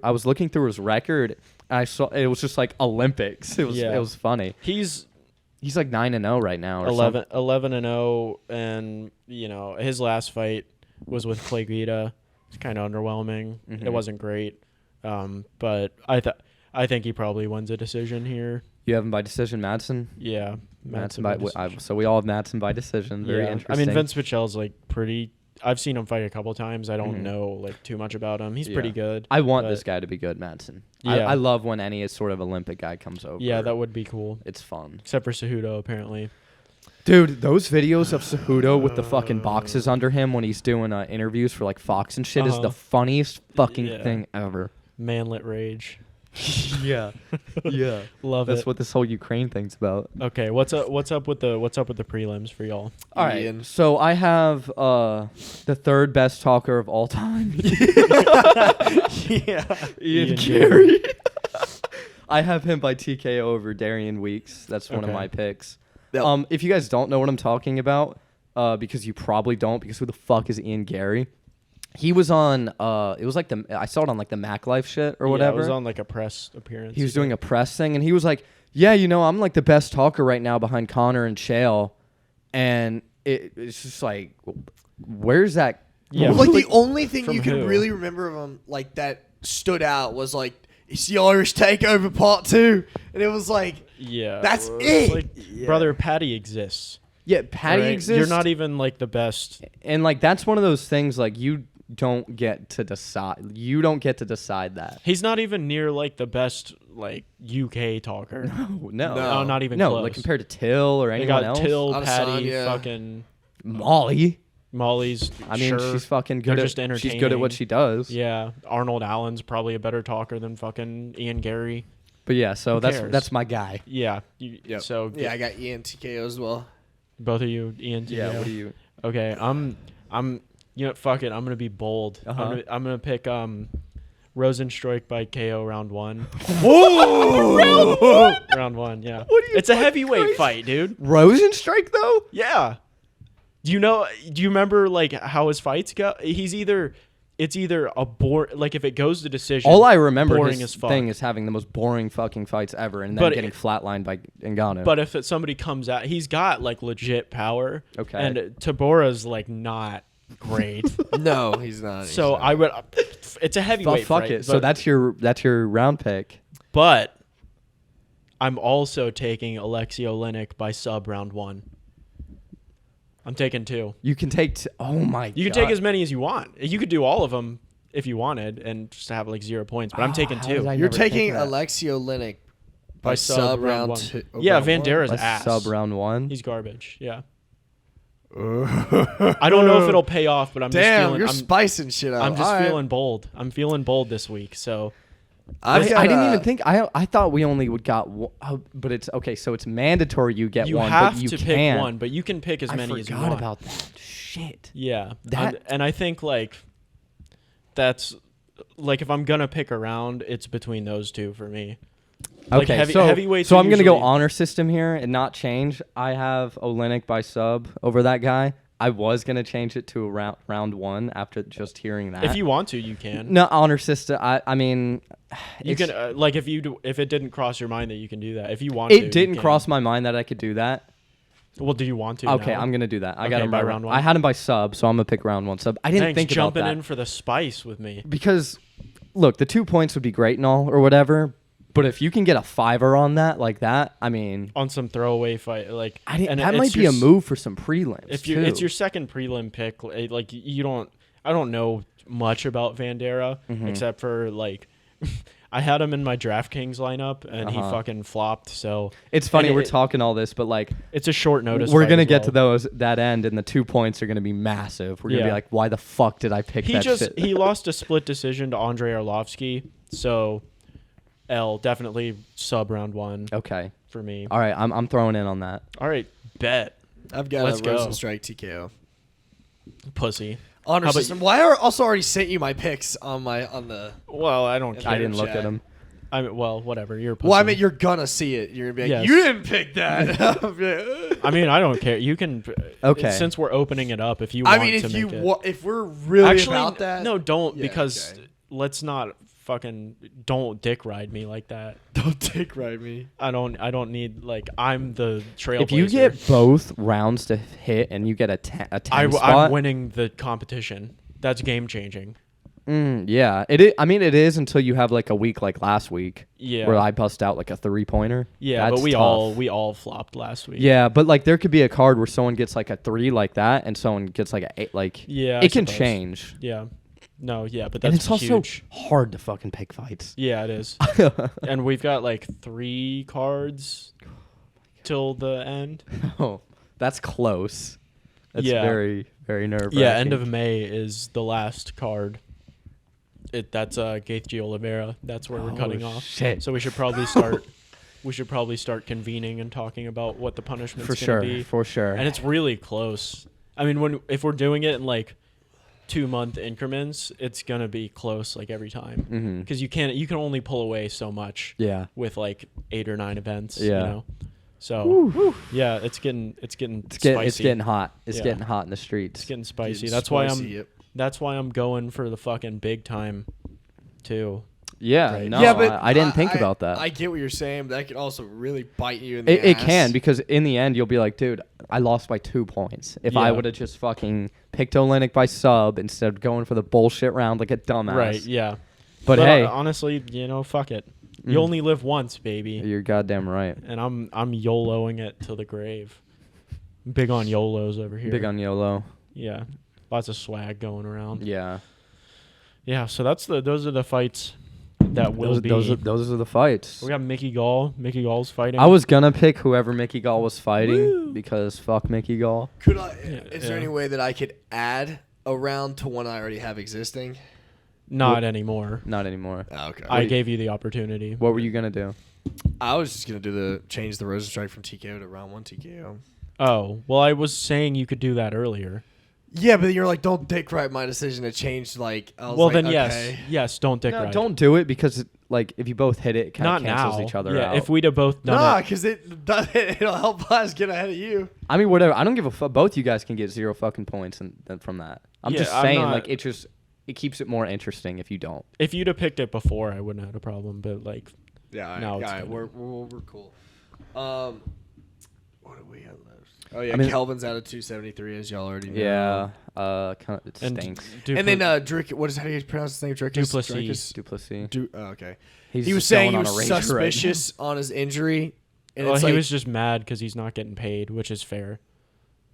his record. And I saw it was just like Olympics. It was funny. He's He's like 9-0 right now. Or 11-0, and you know his last fight was with Clay Guida. It's kind of underwhelming. Mhm. It wasn't great, but I think he probably wins a decision here. You have him by decision, Madsen. Yeah, Madsen by by decision. so we all have Madsen by decision. Very Yeah. interesting. I mean, Vince Pichel's like pretty. I've seen him fight a couple times. I don't Mhm. know like too much about him. He's pretty Yeah. good. I want but- this guy to be good, Madsen. Yeah. I love when any sort of Olympic guy comes over. Yeah, that would be cool. it's fun. Except for Cejudo, apparently. Dude, those videos of Cejudo with the fucking boxes under him when he's doing interviews for like Fox and shit is Uh-huh. the funniest fucking Yeah. thing ever. Manlit rage. Yeah, yeah. Love That's it. what this whole Ukraine thing's about. Okay, what's up with the prelims for y'all? All right, Ian. so I have the third best talker of all time, Yeah. Ian Carey. I have him by TKO over Darian Weeks. That's one of Okay. my picks. Yep. If you guys don't know what I'm talking about, because you probably don't, because who the fuck is Ian Gary? He was on. It was like I saw it on like the Mac Life shit or whatever. Yeah, it was on like a press appearance. He was doing a press thing, and he was like, "Yeah, I'm like the best talker right now behind Connor and Chael," and it's just like, where's that? Yeah, Like the only thing from you can who? really remember of him like that stood out was like it's the Irish Takeover Part 2, and it was like Yeah, that's well, it. it's like, brother, Patty exists. Yeah, Patty right? exists. You're not even like the best. And like that's one of those things like you don't get to decide. You don't get to decide that. He's not even near like the best like UK talker. No. No, not even No, close. like compared to Till or They anyone got else. Till, Adesanya, Patty, yeah. fucking Molly. Molly's. I mean, sure. she's fucking They're good. just She's good at what entertaining. she does. Yeah, Arnold Allen's probably a better talker than fucking Ian Gary. But yeah, so cares? that's my guy. Yeah. Yep. So Yeah, I got Ian TKO as well. both of you, Ian. Yeah. TKO? What do you? Okay, I'm. Fuck it. I'm gonna be bold. Uh-huh. I'm gonna pick Rosenstruik by KO round 1. Round one, yeah. What are you It's a fucking heavyweight crazy? fight, dude. Rosenstrike though? Yeah. Do you remember like how his fights go? It's either a like if it goes to decision. All I remember boring his as fuck. thing is having the most boring fucking fights ever, and then But getting flatlined by Ngannou. But if somebody comes out, he's got like legit power. Okay. And Tabora's like not great. No, he's not. he's So not. I would. It's a heavyweight fuck fight. it. So but- that's your round pick. But I'm also taking Alexei Oleinik by sub round 1. I'm taking 2. You can take. Oh my god. You can take as many as you want. You could do all of them if you wanted and just have like 0 points. But I'm taking how 2 did I You're never taking think of that. Alexei Oleinik by sub round 1. 2. Yeah, round one? Vandera's By ass. sub round 1. He's garbage. Yeah. I don't know if it'll pay off, but I'm just Damn, feeling. you're I'm, spicing shit up. I'm just All right. feeling bold. I'm feeling bold this week. So I got, didn't even think. I thought we only would got. But it's okay. So it's mandatory. You get you one. have but you to can. pick one, but you can pick as I many as you forgot want. about that. Shit. Yeah, That- and I think like that's like if I'm gonna pick a round, it's between those two for me. Like, Okay, heavyweights so are I'm gonna go usually- honor system here and not change. I have Oleinik by sub over that guy. I was gonna change it to a round 1 after just hearing that. If you want to, you can. no honor system, I mean, You it's- can like if it didn't cross your mind that you can do that. If you want to, It you didn't can. cross my mind that I could do that. Well, do you want to? Okay, now? I'm gonna do that. I got Okay, him by by round round 1. I had him by sub, so I'm gonna pick round 1 sub. I didn't Thanks, think about jumping that in for the spice with me. because, look, the 2 points would be great and all or whatever, but if you can get a 5er on that like that, I mean, On some throwaway fight, like and that it's might be your a s- move for some prelims. If too. it's your second prelim pick, like you don't, I don't know much about Vandera Mm-hmm. except for like, I had him in my DraftKings lineup and he Uh-huh. fucking flopped. So It's funny and we're talking all this, but like it's a short notice. we're fight gonna as get well. to that end, and the 2 points are gonna be massive. We're gonna be Yeah. like, why the fuck did I pick He that just shit? he lost a split decision to Andrei Arlovsky, so L definitely sub round 1 Okay, for me. all right, I'm throwing in on that. All right, bet I've got Let's a go. Rosenstrike TKO. pussy. Honor How about system. Well, I also already sent you my picks on the. Well, I don't care. I didn't look chat. at him. I mean, well, whatever. You're a pussy. Well, I mean, you're gonna see it. You're gonna be like, Yes. you didn't pick that. I'll be like, I mean, I don't care. You can. Okay. Since we're opening it up, if you I want mean, to if make you it. if we're really Actually, about that, no, don't Yeah, because okay. let's not fucking don't dick ride me like that. don't dick ride me. I don't need like I'm the trailblazer. If you get both rounds to hit and you get a 10 spot, I'm winning the competition. That's game changing. Yeah, it is. I mean, it is until you have like a week like last week, Yeah. where I bust out like a 3-pointer. Yeah, That's but we tough. all flopped last week. Yeah, but like there could be a card where someone gets like a 3 like that, and someone gets like a 8. Like Yeah, I it can suppose. change. Yeah. No, yeah, but And that's it's also huge. hard to fucking pick fights. Yeah, it is. And we've got like 3 cards till the end. Oh, that's close. That's Yeah. very, very nerve-wracking. Yeah, end of May is the last card. That's Gaeth G. Oliveira. That's where we're Oh, cutting off. shit. So we should probably start. We should probably start convening and talking about what the punishment's For gonna sure, be. for sure. And it's really close. I mean, if we're doing it in like 2-month increments, it's gonna be close like every time. Mhm. Because you can only pull away so much Yeah. with like 8 or 9 events. Yeah. You know? So yeah, it's getting spicy. It's getting hot. It's Yeah. getting hot in the streets. It's getting spicy. Getting That's spicy, why yep. That's why I'm going for the fucking big time, too. Yeah, Right. no, yeah, but I didn't think about that. I get what you're saying, but that could also really bite you in the It ass. can, because in the end you'll be like, dude, I lost by 2 points. If I Yeah. would have just fucking picked Olynyk by sub instead of going for the bullshit round like a dumbass. Right, yeah. But hey, honestly, fuck it. You only live once, baby. you're goddamn right. And I'm YOLOing it to the grave. Big on YOLOs over here. Big on YOLO. Yeah. Lots of swag going around. Yeah. Yeah, so those are the fights that will be. Those are the fights. We got Mickey Gall. Mickey Gall's fighting. I was gonna pick whoever Mickey Gall was fighting because fuck Mickey Gall. Could I? Yeah, Is there any way that I could add a round to one I already have existing? Not anymore. Not anymore. Oh, okay. I gave you the opportunity. What were you gonna do? I was just gonna do change the Rosenstrike from TKO to round 1 TKO. Oh, well, I was saying you could do that earlier. Yeah, but you're like, don't dick right my decision to change. Like, I was Well, like, then okay. yes, don't dick No, right. don't do it because like if you both hit it, it kind Not of cancels now. each other yeah, out. if we'd have both done Nah, it. because it'll help us get ahead of you. I mean, whatever. I don't give a fuck. Both you guys can get 0 fucking points and from that. I'm Yeah, just I'm saying, not- like it keeps it more interesting if you don't. If you'd have picked it before, I wouldn't have had a problem. But like, Yeah, No, it's yeah, good. we're cool. What do we have left? Oh yeah, I mean- Kelvin's out of 273, as y'all already know. Yeah. Kind of it and stinks. And then Drick, how do you pronounce his name? Duplessis. Duplessis. Okay. He's He was just saying he going on was a rage right now. suspicious on his injury. And well, it's he like, was just mad because he's not getting paid, which is fair.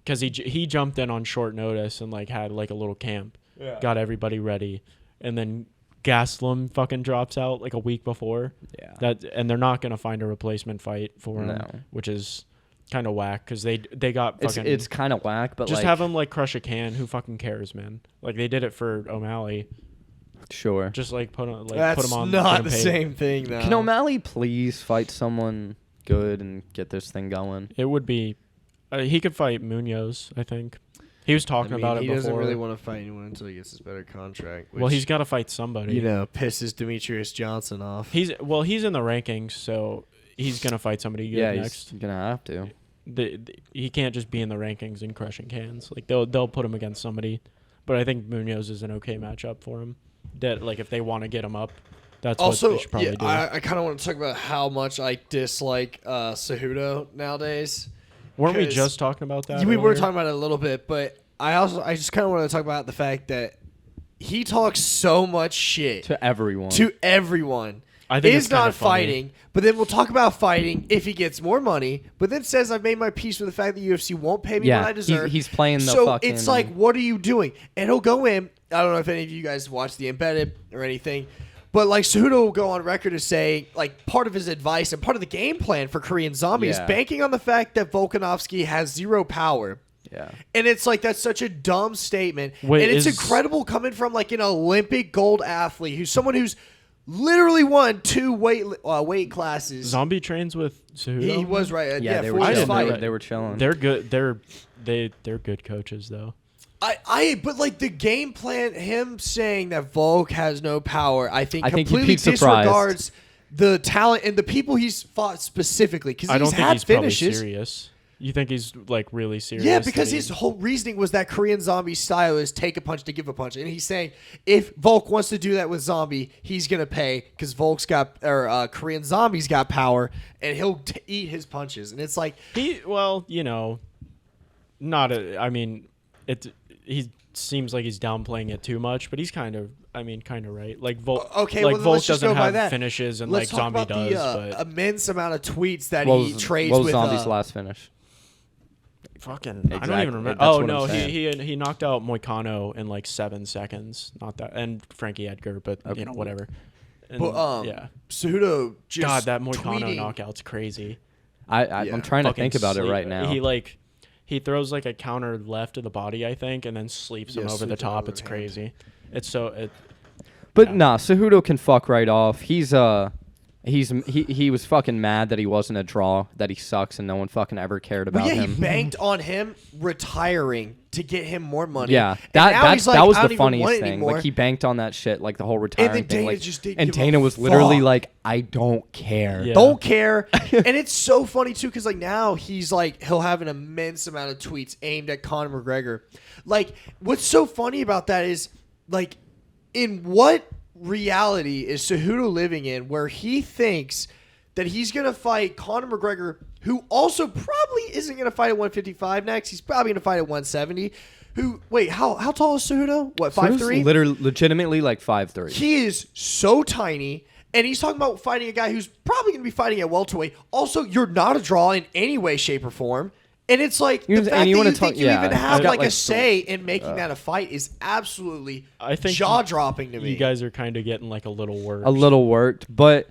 Because he jumped in on short notice and like had like a little camp, got everybody ready, and then Gaslam fucking drops out like a week before. Yeah. And they're not gonna find a replacement fight for him, No. which is kind of whack because they got fucking. It's kind of whack, but just like, have him like crush a can. Who fucking cares, man? Like they did it for O'Malley. sure. Just like put him on. that's get not him the paid. same thing, though. Can O'Malley please fight someone good and get this thing going? It would be. He could fight Munoz, I think. He was talking about it he before. doesn't really want to fight anyone until he gets his better contract. Well, which, he's got to fight somebody. pisses Demetrius Johnson off. He's in the rankings, so he's gonna fight somebody good Yeah, next. he's gonna have to. He can't just be in the rankings and crushing cans. Like they'll put him against somebody, but I think Munoz is an okay matchup for him. That like if they want to get him up, that's what Also, they should probably do. I kind of want to talk about how much I dislike Cejudo nowadays. Weren't we 'cause just talking about that? We were earlier? talking about it a little bit, but I just kind of want to talk about the fact that he talks so much shit To everyone. to everyone. I think is it's kinda not funny. fighting, but then we'll talk about fighting if he gets more money. But then says I've made my peace with the fact that UFC won't pay me Yeah, what I deserve. he's playing the so fucking- it's like, what are you doing? And he'll go in. I don't know if any of you guys watch The Embedded or anything, but like Cejudo will go on record as saying like part of his advice and part of the game plan for Korean Zombie is Yeah. banking on the fact that Volkanovski has 0 power. Yeah. And it's like that's such a dumb statement. Wait, and it's is- incredible coming from like an Olympic gold athlete who's someone who's literally won 2 weight classes. Zombie trains with Cejudo. He was right. Yeah, they for were his chilling. fight. They were chilling. They're good. They're good coaches though. But like the game plan, him saying that Volk has no power, I think you'd completely be surprised. disregards the talent and the people he's fought specifically because I don't he's think had he's probably finishes. serious. You think he's like really serious? Yeah, because that his he- whole reasoning was that Korean Zombie style is take a punch to give a punch, and he's saying if Volk wants to do that with Zombie, he's gonna pay because Korean Zombie's got power, and he'll eat his punches, and it's like he seems like he's downplaying it too much, but he's kind of right. Like Volk, okay, like well, then Volk let's just doesn't go by have that. finishes and let's like talk Zombie about does, the but immense amount of tweets that What he was, trades what was with Zombie's last finish? fucking I don't Exactly. even remember. That's Oh what no, I'm saying. he knocked out Moicano in like 7 seconds. Not that, and Frankie Edgar, but Okay. whatever. And, But yeah, Cejudo just God, that Moicano tweeting- knockout's crazy. Yeah. I'm trying to Fucking think about it sleep- right now. He throws like a counter left to the body, I think, and then sleeps him Yeah, over the sleeps him top. It's overhand. crazy. It's so But yeah. nah, Cejudo can fuck right off. He's He was fucking mad that he wasn't a draw, that he sucks, and no one fucking ever cared about Well, yeah, him. he banked on him retiring to get him more money. Yeah, And now he's like, that was I don't the even want funniest it thing. anymore. Like he banked on that shit, like the whole retiring then thing. Dana Like, just didn't and give a Dana was literally fuck. like, I don't care. Yeah. Don't care. And it's so funny too, because like now he's like he'll have an immense amount of tweets aimed at Conor McGregor. Like, what's so funny about that is like, in what reality is Cejudo living in where he thinks that he's gonna fight Conor McGregor, who also probably isn't gonna fight at 155 next. He's probably gonna fight at 170. Who? Wait, how tall is Cejudo? What, So he was 5'3"? literally, legitimately like 5'3". He is so tiny, and he's talking about fighting a guy who's probably going to be fighting at welterweight. Also, you're not a draw in any way, shape, or form. And it's like the And fact you that wanna you think talk- you yeah, even he's have got, like a like, say in making that a fight is absolutely I think jaw-dropping to me. You guys are kind of getting like a little worse. A little worked, but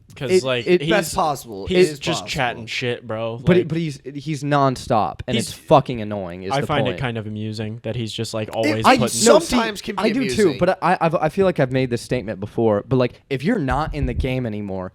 because like it- he's That's possible. It He's is just possible. chatting shit, bro. but Like, but he's nonstop, and He's- it's fucking annoying. Is I the find point. it kind of amusing that he's just like always I putting. sometimes can be I do amusing. too, but I feel like I've made this statement before. But like, if you're not in the game anymore,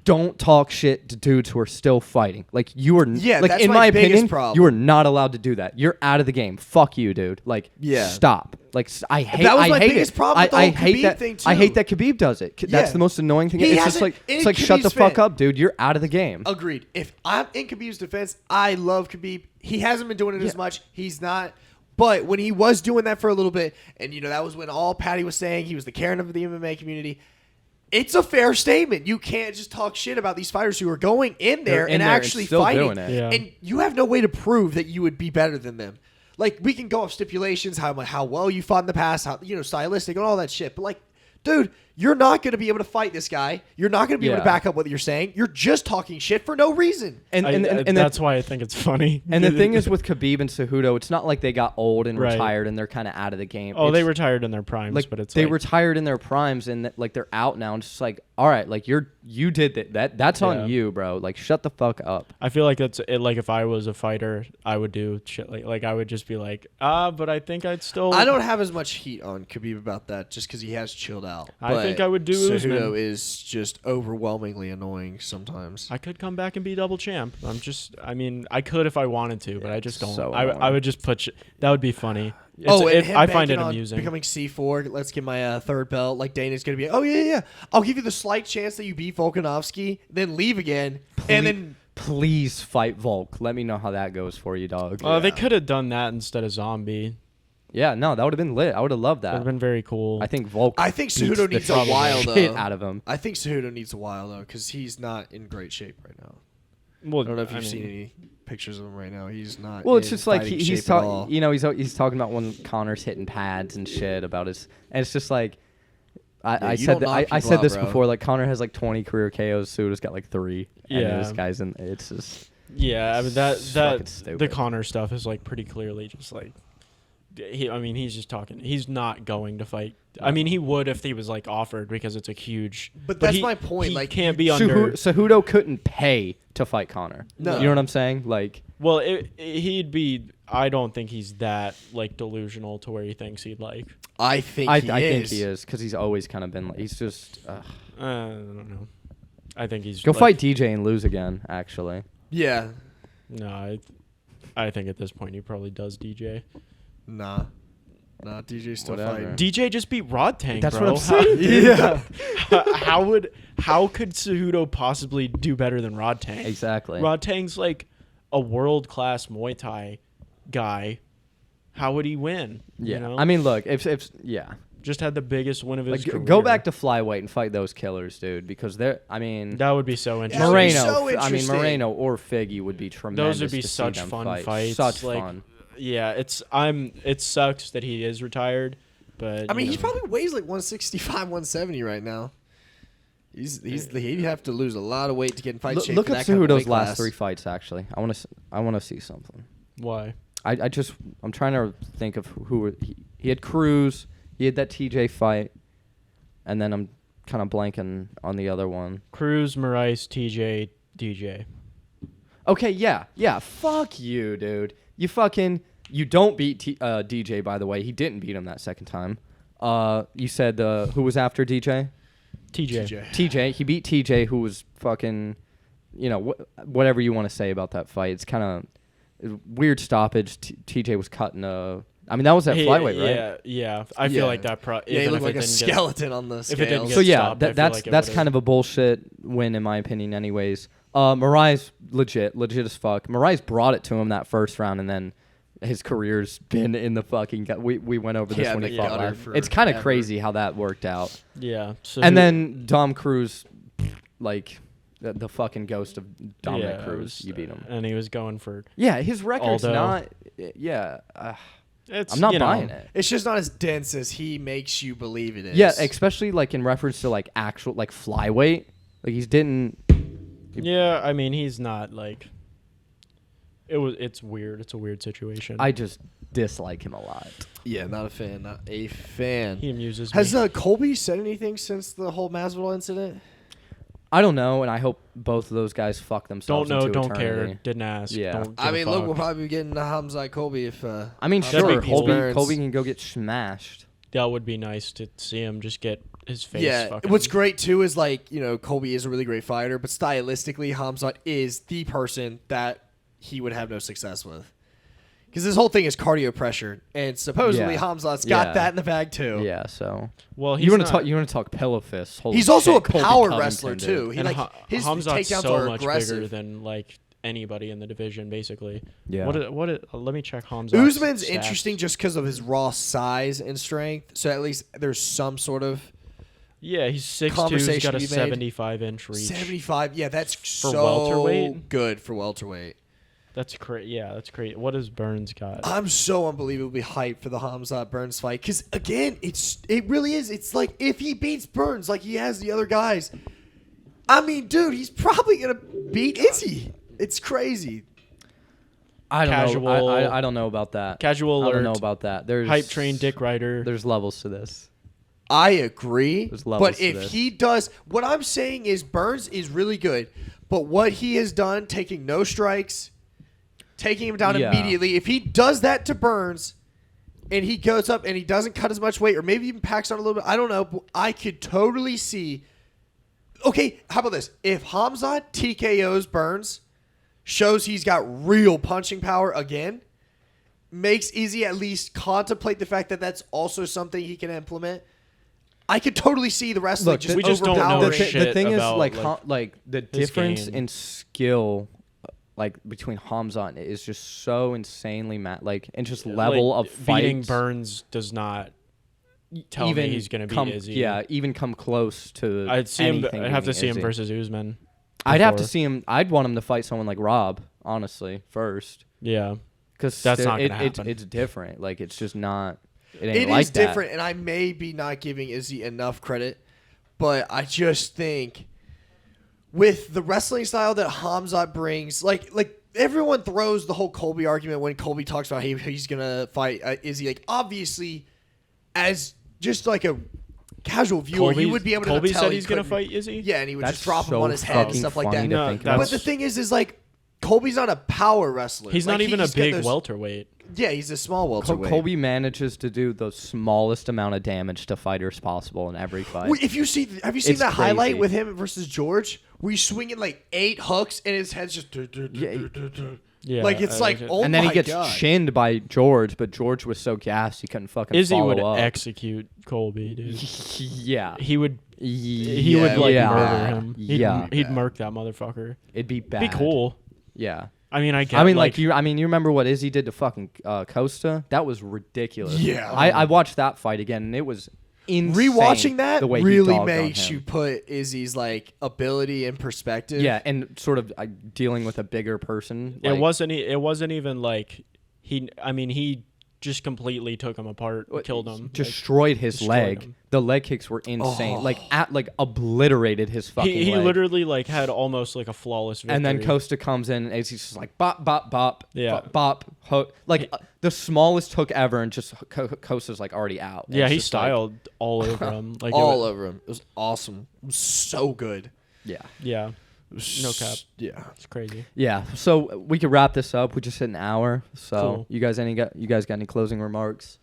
don't talk shit to dudes who are still fighting. Like you are, Yeah, like that's in my my biggest opinion, problem. you are not allowed to do that. You're out of the game. Fuck you, dude. Like, Yeah. stop. Like, I hate. That was I my hate biggest it. problem with the I whole hate Khabib that. thing, I too. hate that Khabib does it. That's Yeah. the most annoying thing. He It's just hasn't- in like shut the Khabib's fuck fan- up, dude. You're out of the game. Agreed. If I'm in Khabib's defense, I love Khabib. He hasn't been doing it as Yeah. much. He's not. But when he was doing that for a little bit, and that was when all Patty was saying he was the Karen of the MMA community. It's a fair statement. You can't just talk shit about these fighters who are going in there They're in and there and actually still fighting. doing it. Yeah. And you have no way to prove that you would be better than them. Like, we can go off stipulations, how well you fought in the past, how stylistic and all that shit. But like, dude, you're not going to be able to fight this guy. You're not going to be able to Yeah. back up what you're saying. You're just talking shit for no reason. And that's why I think it's funny. And the thing is with Khabib and Cejudo, it's not like they got old and Right. retired and they're kind of out of the game. oh, they It's retired in their primes, like but it's they like, retired in their primes and like they're out now. And it's just like, all right, like you did that's Yeah. on you, bro. Like shut the fuck up. I feel like that's it. Like if I was a fighter, I would do shit like I would just be like, but I think I'd still. I don't have as much heat on Khabib about that just because he has chilled out. I think But I would do Cejudo Usman. is just overwhelmingly annoying sometimes. I could come back and be double champ. I mean, I could if I wanted to, but I just don't. so I annoying. would just put. That would be funny. And him I find it banking on amusing. Becoming C4, let's get my third belt. Like Dana's gonna be, oh yeah, I'll give you the slight chance that you beat Volkanovski, then leave again, and then Please fight Volk. Let me know how that goes for you, dog. They could have done that instead of Zombie. Yeah, no, that would have been lit. I would have loved That would have that. been very cool. I think Volk. I think beats Cejudo the needs a while shit though. out of him. I think Cejudo needs a while though, because he's not in great shape right now. Well, I don't know if you've seen any pictures of him right now. He's not. Well, it's in just like fighting he's shape at all. talking. He's talking about when Connor's hitting pads and shit about his, and it's just like. I you said don't that, knock I people said out, this bro. before. Like Connor has like 20 career KOs. Cejudo's got like 3. And Yeah. this guy's in. It's just. yeah, I mean It's fucking the stupid. Connor stuff is like pretty clearly just like. He's just talking. He's not going to fight. I mean, he would if he was like offered because it's a huge. But that's he- my point, He like, can't be under. Cejudo couldn't pay to fight Connor. No. You know what I'm saying? Like. Well, he'd be. I don't think he's that like delusional to where he thinks he'd like. I think I he think is. he is because he's always kind of been like he's just I don't know. I think he's go like, fight DJ and lose again. Actually, Yeah. No, I think at this point he probably does DJ. Nah. DJ's still Whatever. fighting. DJ just beat Rod Tank. That's bro. what I'm saying. Yeah. How could Cejudo possibly do better than Rod Tank? exactly. Rod Tank's like a world class Muay Thai guy. How would he win? Yeah, You know? I mean, look, if yeah, just had the biggest win of his like, career. go back to flyweight and fight those killers, dude, because they're. I mean, That would be so That would interesting. be Moreno. so I mean, interesting. Moreno or Figgy would be tremendous. Those would be to see such them fun fight. fights. Such like, fun. Yeah, it sucks that he is retired, but I mean, you he know. probably weighs like 165, 170 right now. He'd have to lose a lot of weight to get in fight shape. Look for at that kind of Cejudo's weight last class. 3 fights. Actually, I want to see something. Why? I'm trying to think of who he had. Cruz. He had that TJ fight, and then I'm kind of blanking on the other one. Cruz, Moraes, TJ, DJ. Okay, yeah. Fuck you, dude. You don't beat DJ. By the way, he didn't beat him that second time. You said who was after DJ? TJ. He beat TJ, who was fucking, whatever you want to say about that fight. It's kind of weird stoppage. TJ was cutting a. I mean, that was at flyweight, right? Yeah. I feel like that. He looked like a skeleton on the scales. If it didn't get So yeah, stopped, I feel like that's kind of a bullshit win in my opinion. Anyways, Mariah's legit as fuck. Mariah's brought it to him that first round, and then his career's been in the fucking. We went over this when he fought last. It's kind of crazy how that worked out. Yeah. So and then Dom Cruz, like the fucking ghost of Dominic Cruz, you beat him, and he was going for. Yeah, his record's Aldo. not. Yeah. I'm not buying it. It's just not as dense as he makes you believe it is. Yeah, especially like in reference to like actual like flyweight. Like he's didn't. Yeah, I mean he's not like. It's weird. It's a weird situation. I just dislike him a lot. Yeah, not a fan. Not a fan. He amuses me. Has Colby said anything since the whole Masvidal incident? I don't know, and I hope both of those guys fuck themselves. Don't know, into don't eternity. care. Didn't ask. Yeah. Don't give I a mean, look, fuck. we'll probably be getting Khamzat Colby if. I mean, That'd sure, be cool. Colby can go get smashed. That would be nice to see him just get his face. Yeah, fucking what's great too is Colby is a really great fighter, but stylistically, Khamzat is the person that he would have no success with. Because this whole thing is cardio pressure, and supposedly Khamzat's got that in the bag too. Yeah, so Well, you want to talk pillow fists? Holy He's also shit, a Colby power Covington, wrestler dude. too. He And his Khamzat's takedowns so are much aggressive. bigger than like anybody in the division, basically. Yeah. Let me check Khamzat's Usman's stats. interesting just because of his raw size and strength. So at least there's some sort of Yeah, he's 6'2", he's conversation got a to be made. 75-inch reach. 75. Yeah, that's For so welterweight? good for welterweight. That's crazy. Yeah, that's great. What does Burns got? I'm so unbelievably hyped for the Khamzat Burns fight because again, it really is. It's like if he beats Burns like he has the other guys, I mean, dude, he's probably gonna beat Izzy. It's crazy. I don't Casual- know. I don't know about that. Casual I don't alert. know about that. There's Hype train Dick Ryder. There's levels to this. I agree. There's levels But to if this. he does, what I'm saying is Burns is really good. But what he has done, taking no strikes, taking him down Yeah. immediately, if he does that to Burns and he goes up and he doesn't cut as much weight or maybe even packs on a little bit, I don't know. But I could totally see. Okay, how about this? If Khamzat TKOs Burns, shows he's got real punching power again, makes Izzy at least contemplate the fact that that's also something he can implement. I could totally see the wrestling Look, just we just don't know overpowering. shit the thing is, about, like the his difference game. in skill, like between Khamzat is just so insanely and just level Like, of beating fights Burns does not tell me he's gonna beat Izzy. Yeah, even come close to. I'd see him. anything I'd have to beating see him Izzy. versus Usman. I'd have to before. see him. I'd want him to fight someone like Rob, honestly, first, Yeah, because That's not gonna happen. It's different. Like it's just not. It ain't It like is that. different, and I may be not giving Izzy enough credit, but I just think with the wrestling style that Khamzat brings, like everyone throws the whole Colby argument when Colby talks about he's gonna fight Izzy. Like obviously, as just like a casual viewer, he would be able to Colby tell said he he's gonna couldn't- fight Izzy. Yeah, and he would That's just drop him so on his head and fucking stuff like funny that. to No, think that's- about. But the thing is like Colby's not a power wrestler. He's Like, not even a he's got big those- welterweight. Yeah, he's a small welterweight. Colby manages to do the smallest amount of damage to fighters possible in every fight. Wait, have you seen It's that highlight crazy. with him versus George? Where he's swinging like 8 hooks and his head's just Yeah, like it's like oh and then my he gets God. chinned by George, but George was so gassed he couldn't fucking Izzy follow would up. execute Colby, dude. Yeah. He would. He Yeah, would like yeah, murder him. yeah. He'd murk that motherfucker. It'd be bad. Be cool. Yeah. I mean, I get. I mean, like you. I mean, you remember what Izzy did to fucking Costa? That was ridiculous. Yeah. I watched that fight again, and it was insane. Rewatching that the way he really dogged on makes him. you put Izzy's like ability in perspective. Yeah, and sort of dealing with a bigger person. It like- wasn't. It wasn't even like he. I mean, he just completely took him apart, killed him. destroyed his destroyed leg. him. The leg kicks were insane. Like obliterated his fucking He leg. literally like had almost like a flawless victory. And then Costa comes in and he's just like bop bop bop, Yeah. bop hook, like the smallest hook ever, and just Costa's like already out. Yeah, It's he just like- styled all over him. Like all over him. It was awesome. It was so good. yeah, Yeah, It was No cap. Yeah. it's crazy. yeah. So we could wrap this up. We just hit an hour. So Cool. you guys got any closing remarks?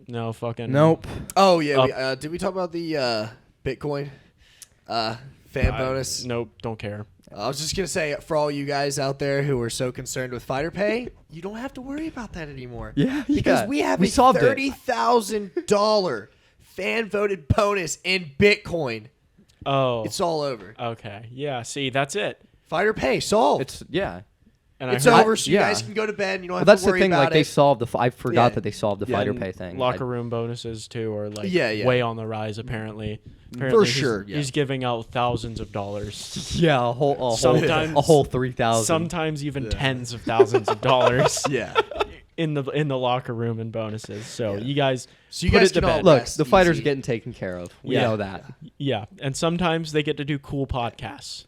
No fucking. Nope. Oh yeah. Up. Did we talk about the Bitcoin. Fan bonus. Nope, don't care. I was just gonna say, for all you guys out there who are so concerned with fighter pay, you don't have to worry about that anymore. Yeah, because we have a solved it. $30,000 fan voted bonus in Bitcoin. Oh, It's all over. okay. Yeah, see, that's it. Fighter pay solved. It's yeah. And It's I heard, over, so you yeah. guys can go to bed. And you don't Well, have that's to the worry thing. about Like they it. solved the. I forgot Yeah. that they solved the Yeah, fighter and pay thing. Locker room bonuses too are like Yeah. way on the rise apparently. For sure. He's giving out thousands of dollars. Yeah, a whole Sometimes- a whole 3,000. Sometimes even tens of thousands of dollars Yeah. in the locker room and bonuses. So you guys So you put guys it to can all bed. Look, rest the fighters easy. are getting taken care of. We Yeah. know that. Yeah, and sometimes they get to do cool podcasts.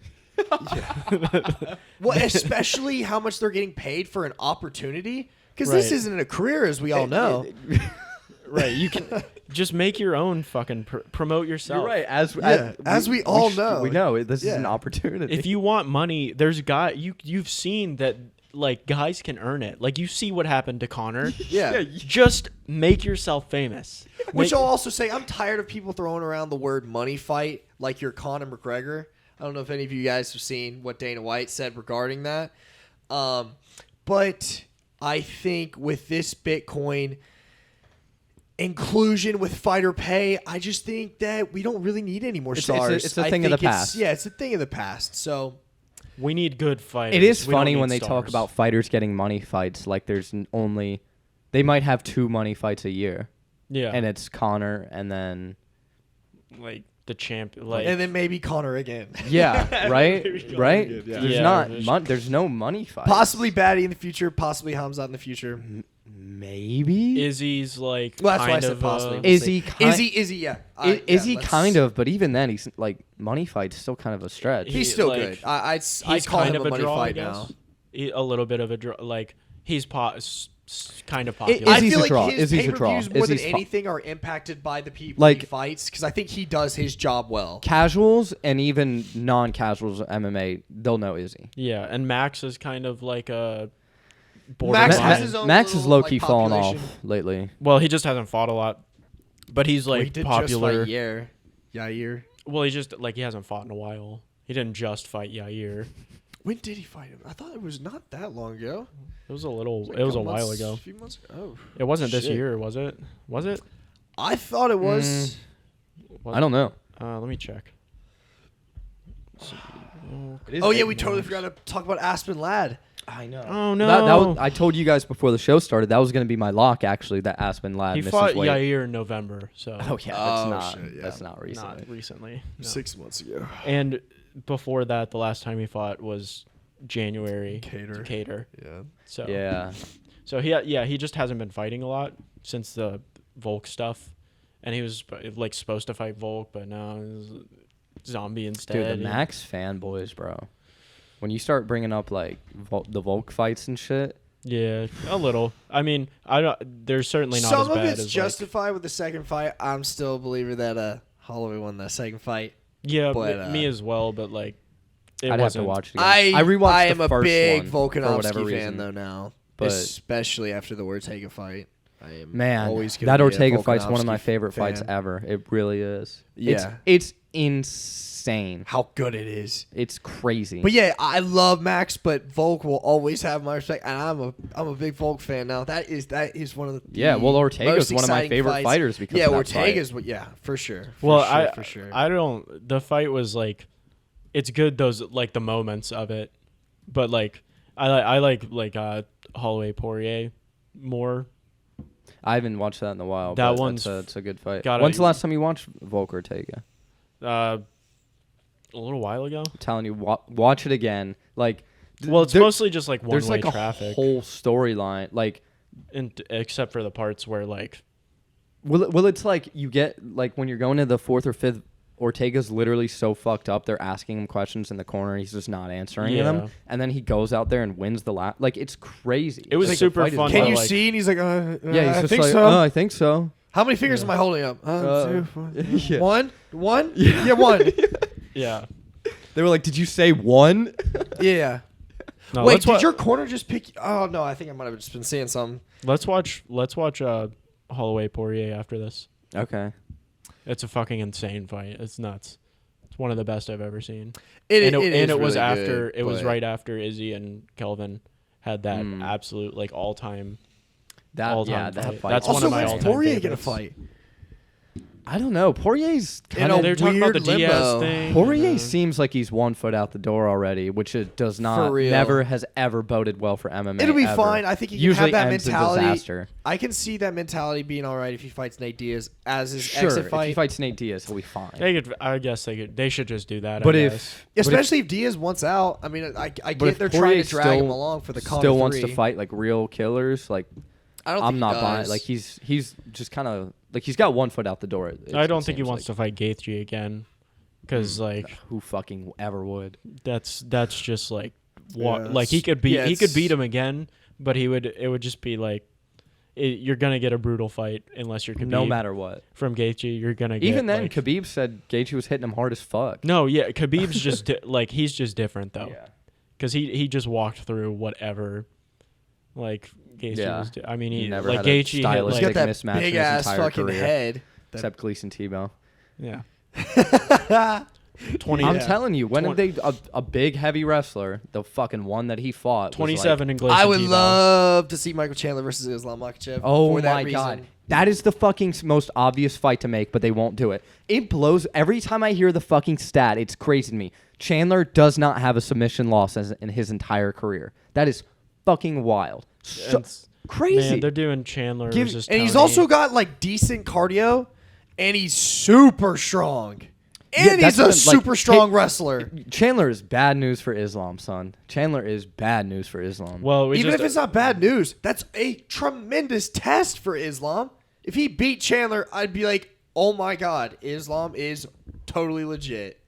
Well, especially how much they're getting paid for an opportunity. Because this Right. isn't a career, as we all know. Right, you can just make your own fucking promote yourself. You're right. As we all know. we know this is Yeah. an opportunity. If you want money, there's you've seen that like guys can earn it. Like you see what happened to Connor. Yeah. Just make yourself famous. Which I'll also say, I'm tired of people throwing around the word money fight like you're Conor McGregor. I don't know if any of you guys have seen what Dana White said regarding that. But I think with this Bitcoin inclusion with fighter pay, I just think that we don't really need any more It's stars. a I thing of the think past. Yeah, it's a thing of the past. So We need good fighters. it is We don't funny need when they talk stars. about fighters getting money fights. Like there's only, they might have 2 money fights a year, yeah, and it's Connor and then like the champ. Like and then maybe Conor again. yeah, right, right. Yeah. There's Yeah, there's no money fights. Possibly Batty in the future, possibly Khamzat in the future. maybe. Izzy's like Well, that's why I kind said of possibly. Is We'll he see. Izzy, yeah. Is he let's- kind of? But even then, he's like money fights still kind of a stretch. He's still like, good. I'd he's call kind him of a money draw, I fight guess. now. A little bit of a draw. Like he's kind of Is popular. I Izzy's feel a like draw. his Izzy's a draw. pay-per-views more than Izzy's fu- anything are impacted by the people Like- he fights because I think he does his job well. Casuals and even non-casuals MMA, they'll know Izzy. Yeah, and Max is kind of like a Max borderline. has his own Max is little, low like, key falling population. off lately. Well, he just hasn't fought a lot, but he's Well, like he did popular. just fight Yair. Well, he's just like he hasn't fought in a while. He didn't just fight Yair. When did he fight him? I thought it was not that long ago. It was a little. Like It was a couple while months- ago. few months ago. Oh, It wasn't this shit. year, was it? Was it? I thought it was. I don't know. Let me check. Oh yeah, we totally forgot to talk about Aspen Ladd. I know. Oh no! That was, I told you guys before the show started that was going to be my lock. Actually, that Aspen Lad he misses fought weight. Yair in November, so Oh yeah, Oh, that's not. shit, yeah. That's not recently. not recently. No. 6 months ago. And before that, the last time he fought was January. Cater. Cater. Yeah. So Yeah. So he just hasn't been fighting a lot since the Volk stuff, and he was like supposed to fight Volk, but now he's Zombie instead. Dude, the Max fanboys, bro. When you start bringing up like the Volk fights and shit, Yeah, a little. I mean, there's certainly not Some as of bad it's as justified with the second fight. I'm still a believer that Holloway won that second fight. yeah, but, me as well. But like, it I'd have wasn't. to watch it again. I rewatched I the am a first big one for whatever Volkanovski fan reason. though now, But- especially after the Ortega fight. I am Man, always gonna that be a Ortega fight's one of my Volkanovski favorite fights fan. ever. It really is. Yeah. It's insane. How good it is. It's crazy. But yeah, I love Max, but Volk will always have my respect, and I'm a big Volk fan now. That is one of the Yeah, well, Ortega's most one of my exciting favorite fights. fighters because yeah, of that Ortega's fight. yeah, for sure. Well, for sure. I don't. The fight was like, it's good. Those like the moments of it, but like I like Holloway Poirier more. I haven't watched that in a while. That but one's it's a good fight. gotta- When's the last time you watched Volk Ortega? A little while ago. I'm telling you, watch it again. Like, Well, it's there- mostly just like there's one-way like traffic, a whole storyline. Like, except for the parts where like well, it's like you get like when you're going to the fourth or fifth. Ortega's literally so fucked up. They're asking him questions in the corner. He's just not answering Yeah. them. And then he goes out there and wins the last. Like, it's crazy. It was Like, the super fight is fun, wild. Can but, you like- see? And he's like, Yeah, he's I just think like, so. oh, I think so. How many fingers am I holding up? Two, yeah. one. Yeah, one. yeah. They were like, did you say one? Yeah. No, Wait, let's did wa- your corner just pick? Oh no, I think I might have just been seeing something. let's watch Holloway Poirier after this. Okay. It's a fucking insane fight. It's nuts. It's one of the best I've ever seen. It was really after good, it was but- right after Izzy and Kelvin had that absolute like all-time That fight. fight. That's one Also, of my when's all-time Poirier gonna favorites. fight? I don't know. Poirier's In kind a of. They're talking about the weird Diaz limbo. thing. Poirier and, seems like he's 1 foot out the door already, which it does not. real. Never has ever boded well for MMA. It'll be ever. fine. I think he can Usually have that ends in mentality. disaster. I can see that mentality being all right if he fights Nate Diaz as his Sure, exit if fight. he fights Nate Diaz, he'll be fine. I guess they should just do that. But I if, guess. Especially if Diaz wants out. I mean, I but get if they're Poirier trying to drag him along for the Conor still wants 3. to fight like real killers, like I don't I'm think not he buying. does. Like he's just kind of like he's got 1 foot out the door. I don't think he wants to fight Gaethje again, because like Who fucking ever would? that's just like Yeah, like he could beat it's- beat him again, but it would just be like you're gonna get a brutal fight unless you're Khabib. No matter what. From Gaethje, you're gonna get Even then, like, Khabib said Gaethje was hitting him hard as fuck. no, yeah, Khabib's just like he's just different though, Yeah. because he just walked through whatever like Gaethje Yeah. was. I mean, he Never like had a Gaethje hit stylistic He's like got that mismatch in big his ass entire fucking career. head. Except Gleason Tebow. yeah. I'm telling you, when they a big heavy wrestler, the fucking one that he fought, was 27 like, in Gleason I would Tebow. love to see Michael Chandler versus Islam Makhachev. Oh for that my reason. god, that is the fucking most obvious fight to make, but they won't do it. It blows every time I hear the fucking stat. It's crazy to me. Chandler does not have a submission loss in his entire career. That is fucking wild. So, And s- crazy. Man, they're doing Chandler versus And he's Tony. also got like decent cardio, and he's super strong. Yeah, And that's he's a what I'm- like, super strong hey, wrestler. Chandler is bad news for Islam, son. Chandler is bad news for Islam. Well, we Even just, if it's not bad news, that's a tremendous test for Islam. If he beat Chandler, I'd be like, oh my god, Islam is totally legit.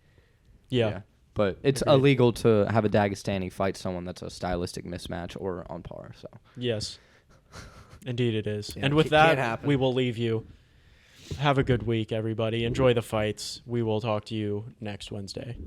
yeah. But it's Agreed. illegal to have a Dagestani fight someone that's a stylistic mismatch or on par. So Yes. Indeed it is. Yeah, and with can't that, happen. we will leave you. Have a good week, everybody. Enjoy the fights. We will talk to you next Wednesday.